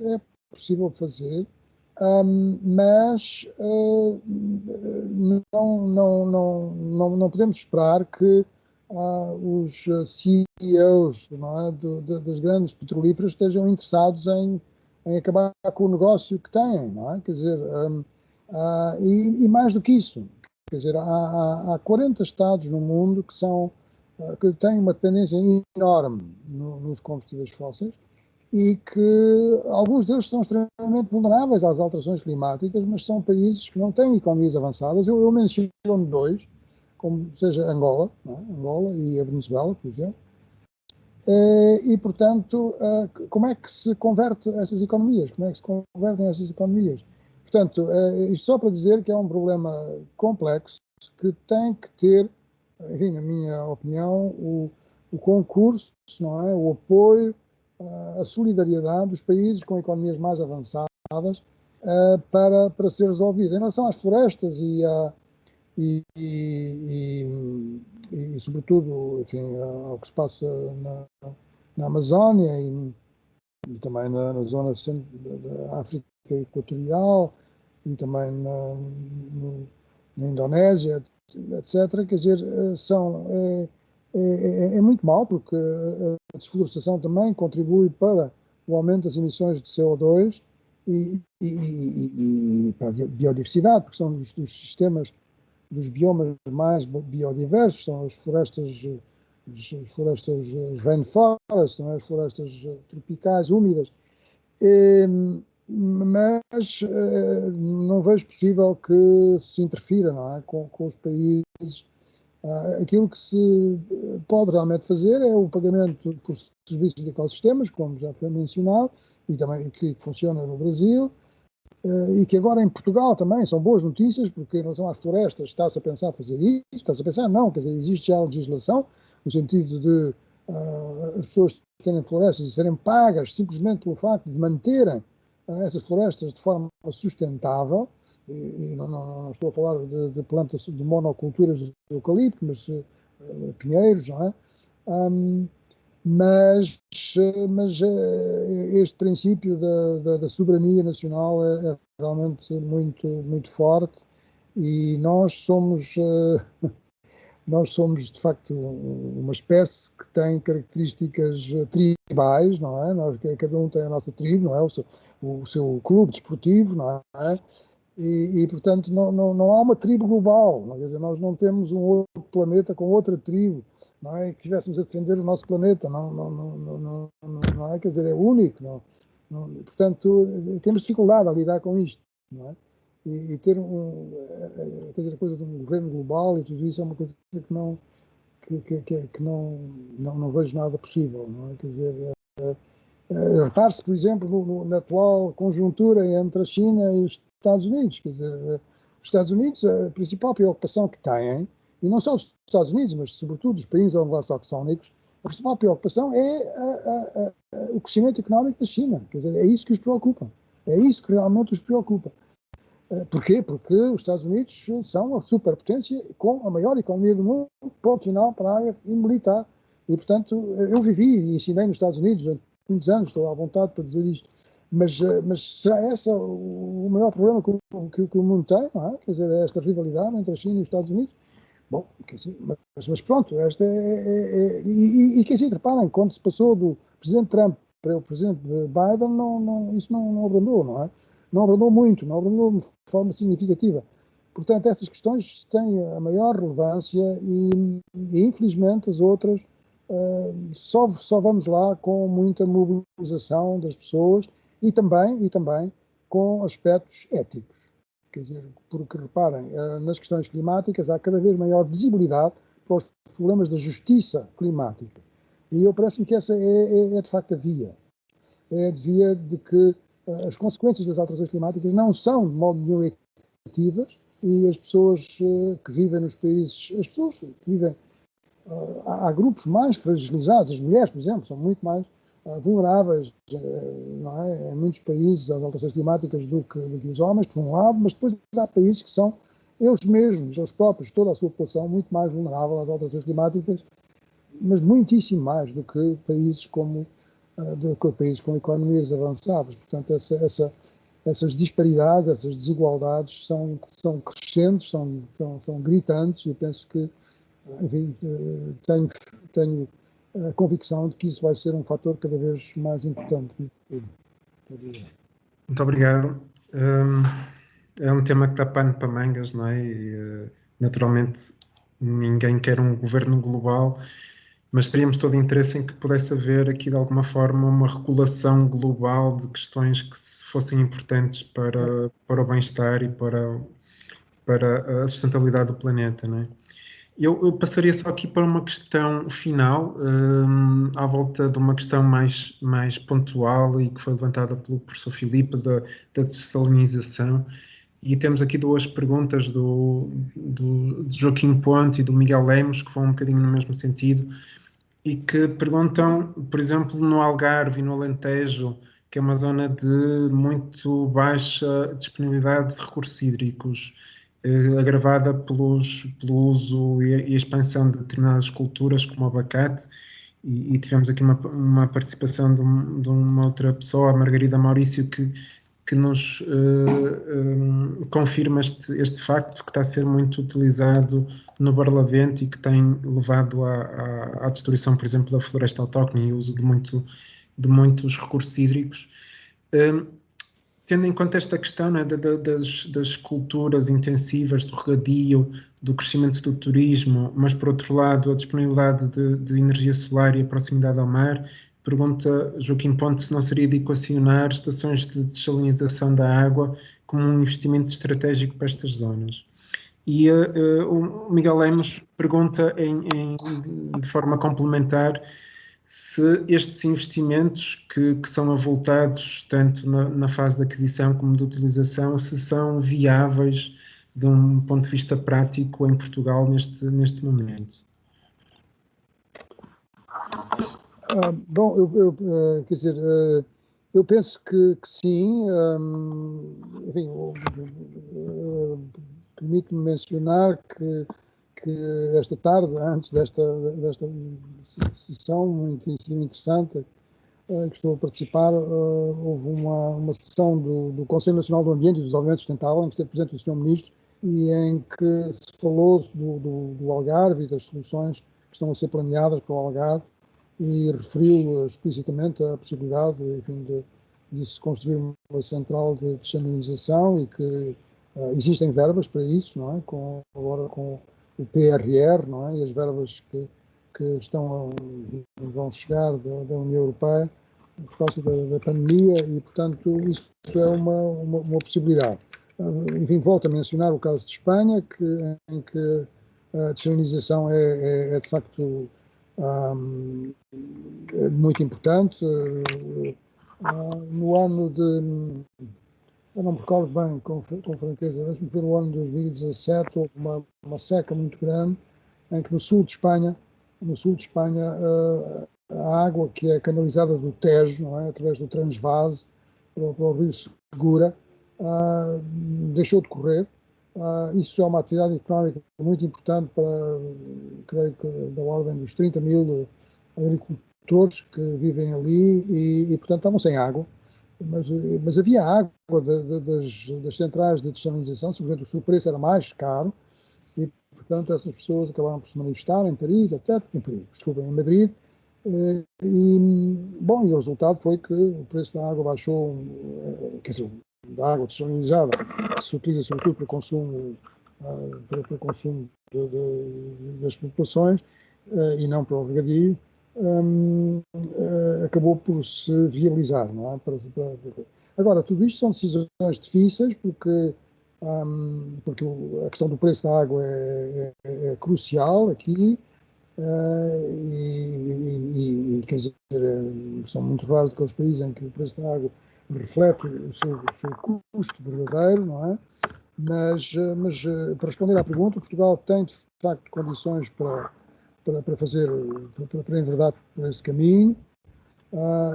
mas não podemos esperar que os CEOs, não é, das grandes petrolíferas estejam interessados em acabar com o negócio que têm, não é? Quer dizer, e mais do que isso, quer dizer, há 40 estados no mundo que têm uma dependência enorme nos combustíveis fósseis e que alguns deles são extremamente vulneráveis às alterações climáticas, mas são países que não têm economias avançadas. Eu menciono dois, como seja Angola, não é? Angola e a Venezuela, por exemplo. E, portanto, como é que se converte essas economias? Como é que se convertem essas economias? Portanto, isto só para dizer que é um problema complexo que tem que ter, enfim, na minha opinião, o concurso, não é? O apoio, a solidariedade dos países com economias mais avançadas para ser resolvido. Em relação às florestas e sobretudo, enfim, ao que se passa na Amazónia e também na zona da África Equatorial e também na Indonésia, etc. Quer dizer, é muito mau, porque a desflorestação também contribui para o aumento das emissões de CO2 e para a biodiversidade, porque são dos sistemas, dos biomas mais biodiversos, são as florestas rainforest, não é? As florestas tropicais, úmidas. Mas não vejo possível que se interfira, não é? com os países. Aquilo que se pode realmente fazer é o pagamento por serviços de ecossistemas, como já foi mencionado, e também que funciona no Brasil, e que agora em Portugal também são boas notícias, porque em relação às florestas está-se a pensar fazer isso, está-se a pensar não, quer dizer, existe já a legislação, no sentido de as pessoas terem florestas e serem pagas simplesmente pelo facto de manterem essas florestas de forma sustentável, e não estou a falar de plantas, de monoculturas de eucalipto, mas pinheiros, não é? Mas este princípio da soberania nacional é realmente muito forte, e nós somos nós somos, de facto, uma espécie que tem características tribais, não é? Cada um tem a nossa tribo, não é? O seu clube desportivo, não é? Portanto, não há uma tribo global, não é? Quer dizer, nós não temos um outro planeta com outra tribo, não é? Que estivéssemos a defender o nosso planeta, não é? Quer dizer, é único, portanto, temos dificuldade a lidar com isto, não é? E ter quer dizer, a coisa de um governo global e tudo isso é uma coisa que não vejo nada possível, não é? Quer dizer, repare-se, por exemplo, na atual conjuntura entre a China e os Estados Unidos. Quer dizer, os Estados Unidos, a principal preocupação que têm, e não só os Estados Unidos, mas sobretudo os países anglo-saxónicos, a principal preocupação é o crescimento económico da China. Quer dizer, é isso que os preocupa. É isso que realmente os preocupa. Porquê? Porque os Estados Unidos são a superpotência com a maior economia do mundo, ponto final para a área militar. E, portanto, eu vivi e ensinei nos Estados Unidos durante muitos anos, estou à vontade para dizer isto, mas será esse o maior problema que o mundo tem, não é? Quer dizer, esta rivalidade entre a China e os Estados Unidos? Bom, quer dizer, mas pronto, esta e quer dizer, reparem, quando se passou do Presidente Trump para o Presidente Biden, isso não abrandou, não é? Não abrandou muito, não abrandou de forma significativa. Portanto, essas questões têm a maior relevância e infelizmente, as outras só vamos lá com muita mobilização das pessoas e também com aspectos éticos. Quer dizer, porque, reparem, nas questões climáticas há cada vez maior visibilidade para os problemas da justiça climática. E eu parece-me que essa é de facto a via. É a via de que as consequências das alterações climáticas não são de modo nenhum equitativas e as pessoas que vivem nos países, as pessoas que vivem, há grupos mais fragilizados, as mulheres, por exemplo, são muito mais vulneráveis, não é? Em muitos países às alterações climáticas do que os homens, por um lado, mas depois há países que são eles mesmos, eles próprios, toda a sua população, muito mais vulnerável às alterações climáticas, mas muitíssimo mais do que países países com economias avançadas. Portanto, essas disparidades, essas desigualdades são crescentes, são gritantes, e eu penso que, enfim, tenho a convicção de que isso vai ser um fator cada vez mais importante no futuro. Muito obrigado. É um tema que dá pano para mangas, não é? E, naturalmente, ninguém quer um governo global, mas teríamos todo interesse em que pudesse haver aqui, de alguma forma, uma regulação global de questões que fossem importantes para o bem-estar e para a sustentabilidade do planeta, não é? Eu passaria só aqui para uma questão final, à volta de uma questão mais pontual e que foi levantada pelo professor Filipe, da dessalinização. E temos aqui duas perguntas do Joaquim Ponte e do Miguel Lemos, que vão um bocadinho no mesmo sentido, e que perguntam, por exemplo, no Algarve e no Alentejo, que é uma zona de muito baixa disponibilidade de recursos hídricos, agravada pelo uso e a expansão de determinadas culturas, como o abacate, e tivemos aqui uma participação de uma outra pessoa, a Margarida Maurício, que nos confirma este facto, que está a ser muito utilizado no Barlavento e que tem levado à destruição, por exemplo, da floresta autóctone e o uso de muitos recursos hídricos. Tendo em conta esta questão, né, das culturas intensivas, do regadio, do crescimento do turismo, mas, por outro lado, a disponibilidade de energia solar e a proximidade ao mar, pergunta Joaquim Ponte se não seria de equacionar estações de dessalinização da água como um investimento estratégico para estas zonas. E o Miguel Lemos pergunta de forma complementar se estes investimentos que são avultados tanto na fase de aquisição como de utilização, se são viáveis de um ponto de vista prático em Portugal neste momento. Bom, quer dizer, eu penso que sim. Enfim, permito-me mencionar que esta tarde, antes desta sessão muitíssimo interessante que estou a participar, houve uma sessão do Conselho Nacional do Ambiente e do Desenvolvimento Sustentável, em que esteve presente o Sr. Ministro, e em que se falou do Algarve e das soluções que estão a ser planeadas para o Algarve, e referiu explicitamente a possibilidade, enfim, de se construir uma central de desalinização e que existem verbas para isso, não é? Agora com o PRR, não é? E as verbas que vão chegar da União Europeia por causa da pandemia e, portanto, isso é uma possibilidade. Enfim, volto a mencionar o caso de Espanha, em que a desalinização é de facto muito importante. No ano de... Eu não me recordo bem, com franqueza, mas foi no ano de 2017, houve uma seca muito grande, em que no sul de Espanha, a água que é canalizada do Tejo, não é, através do Transvase, para o rio Segura, deixou de correr. Isso é uma atividade económica muito importante para, creio que, da ordem dos 30 mil agricultores que vivem ali e portanto, estavam sem água. Mas havia água das centrais de desalinização, simplesmente o preço era mais caro e, portanto, essas pessoas acabaram por se manifestar em Paris, etc. Em Madrid. Bom, e o resultado foi que o preço da água baixou, quer dizer, da água desalinizada, que se utiliza sobretudo para consumo, das populações e não para o regadio. Acabou por se viabilizar, não é? Agora, tudo isto são decisões difíceis porque a questão do preço da água é crucial aqui quer dizer, são muito raros aqueles países em que o preço da água reflete o seu custo verdadeiro, não é? Mas para responder à pergunta, Portugal tem de facto condições para enverdar por esse caminho.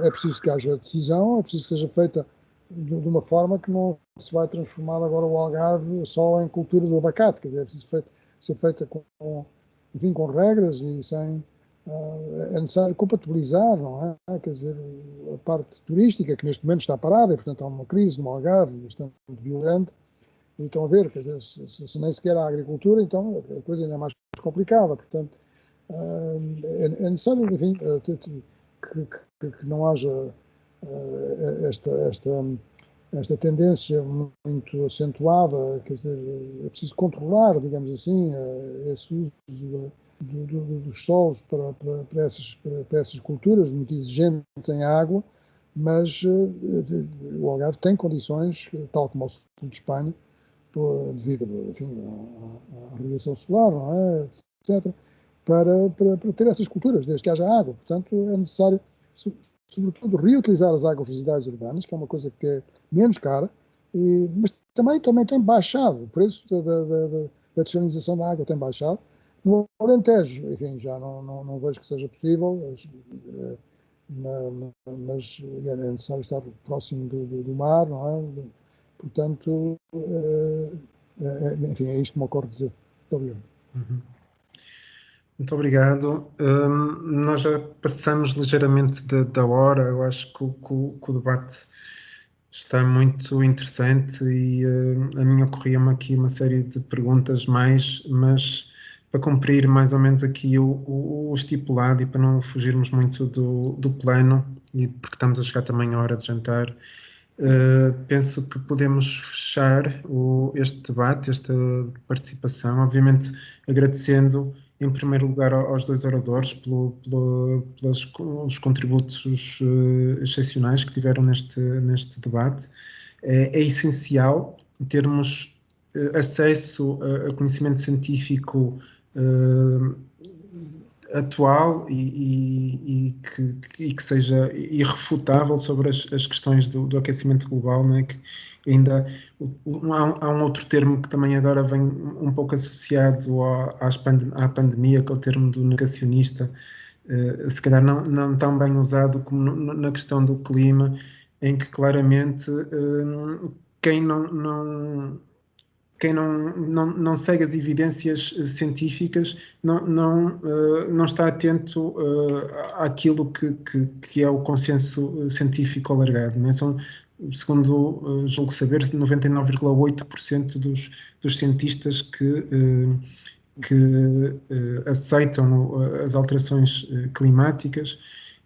É preciso que haja decisão, é preciso que seja feita de uma forma que não se vai transformar agora o Algarve só em cultura do abacate, quer dizer, é preciso ser feita com regras e sem... é necessário compatibilizar, não é? Quer dizer, a parte turística, que neste momento está parada, e portanto há uma crise no Algarve bastante violenta, e estão a ver, quer dizer, se nem sequer há agricultura, então a coisa ainda é mais complicada, portanto é necessário, enfim, que não haja esta tendência muito acentuada, quer dizer, é preciso controlar, digamos assim, esse uso dos solos para essas culturas muito exigentes em água, mas o Algarve tem condições, tal como o sul de Espanha, devido, enfim, à radiação solar, não é, etc., para ter essas culturas, desde que haja água. Portanto, é necessário, sobretudo, reutilizar as águas residuais urbanas, que é uma coisa que é menos cara, mas também tem baixado, o preço da desalinização da água tem baixado. No Alentejo, enfim, já não vejo que seja possível, mas é necessário estar próximo do mar, não é? Portanto, enfim, é isto que me ocorre dizer. Muito obrigado. Uhum. Muito obrigado. Nós já passamos ligeiramente da hora. Eu acho que o debate está muito interessante e a mim ocorria-me aqui uma série de perguntas mais, mas para cumprir mais ou menos aqui o estipulado e para não fugirmos muito do plano, e porque estamos a chegar também à hora de jantar, penso que podemos fechar este debate, esta participação, obviamente agradecendo em primeiro lugar aos dois oradores pelos contributos excepcionais que tiveram neste debate. É essencial termos acesso a conhecimento científico atual e que seja irrefutável sobre as questões do aquecimento global, né? Que ainda há um outro termo que também agora vem um pouco associado à pandemia, que é o termo do negacionista, se calhar não tão bem usado como na questão do clima, em que claramente quem não segue as evidências científicas não está atento àquilo que é o consenso científico alargado. Né? segundo julgo saber, 99,8% dos cientistas que aceitam as alterações climáticas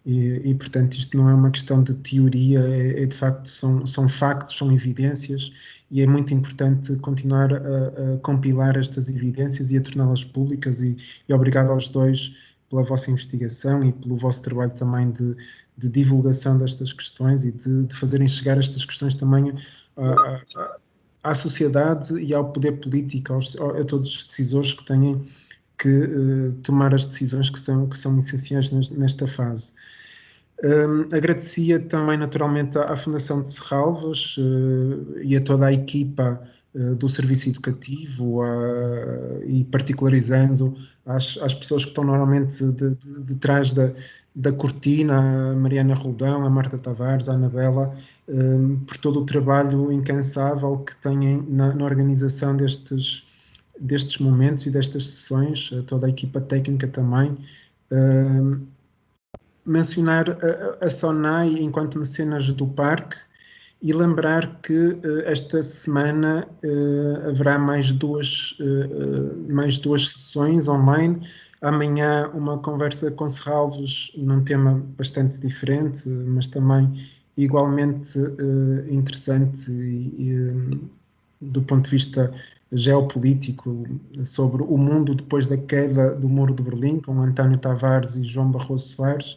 e, portanto, isto não é uma questão de teoria, de facto, são factos, são evidências, e é muito importante continuar a compilar estas evidências e a torná-las públicas, e obrigado aos dois pela vossa investigação e pelo vosso trabalho também de divulgação destas questões e de fazerem chegar estas questões também à sociedade e ao poder político, a todos os decisores que têm que tomar as decisões que são essenciais nesta fase. Agradecia também naturalmente à Fundação de Serralves e a toda a equipa do Serviço Educativo e particularizando às pessoas que estão normalmente de trás da cortina, a Mariana Roldão, a Marta Tavares, a Anabela, por todo o trabalho incansável que têm na organização destes momentos e destas sessões, toda a equipa técnica também. Mencionar a SONAI enquanto mecenas do parque e lembrar que esta semana haverá mais duas sessões online. Amanhã uma conversa com Serralves num tema bastante diferente, mas também igualmente interessante do ponto de vista geopolítico, sobre o mundo depois da queda do Muro de Berlim, com António Tavares e João Barroso Soares.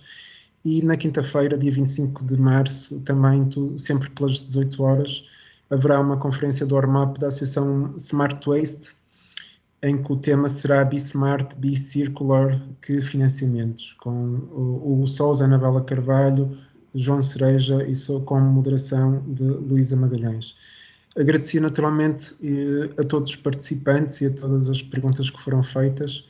E na quinta-feira, dia 25 de março, também sempre pelas 18 horas, haverá uma conferência do ORMAP da Associação Smart Waste, em que o tema será Be Smart, Be Circular, que financiamentos, com o Sousa, Anabela Carvalho, João Cereja e com moderação de Luísa Magalhães. Agradecia naturalmente a todos os participantes e a todas as perguntas que foram feitas.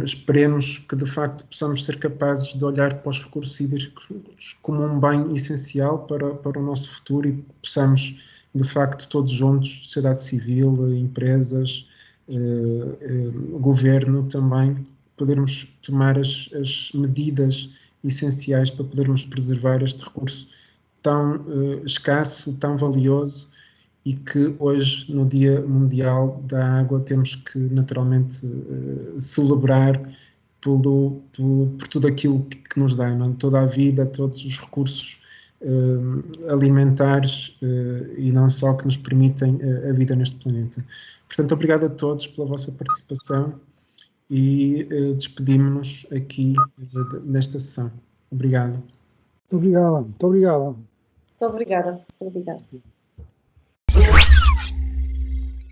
Esperemos que de facto possamos ser capazes de olhar para os recursos hídricos como um bem essencial para o nosso futuro e possamos de facto todos juntos, sociedade civil, empresas, governo também, podermos tomar as medidas essenciais para podermos preservar este recurso tão escasso, tão valioso, e que hoje, no Dia Mundial da Água, temos que naturalmente celebrar por tudo aquilo que nos dá, não? Toda a vida, todos os recursos alimentares e não só, que nos permitem a vida neste planeta. Portanto, obrigado a todos pela vossa participação e despedimos-nos aqui nesta sessão. Obrigado. Muito obrigado. Muito obrigado. Muito obrigada. Muito obrigada.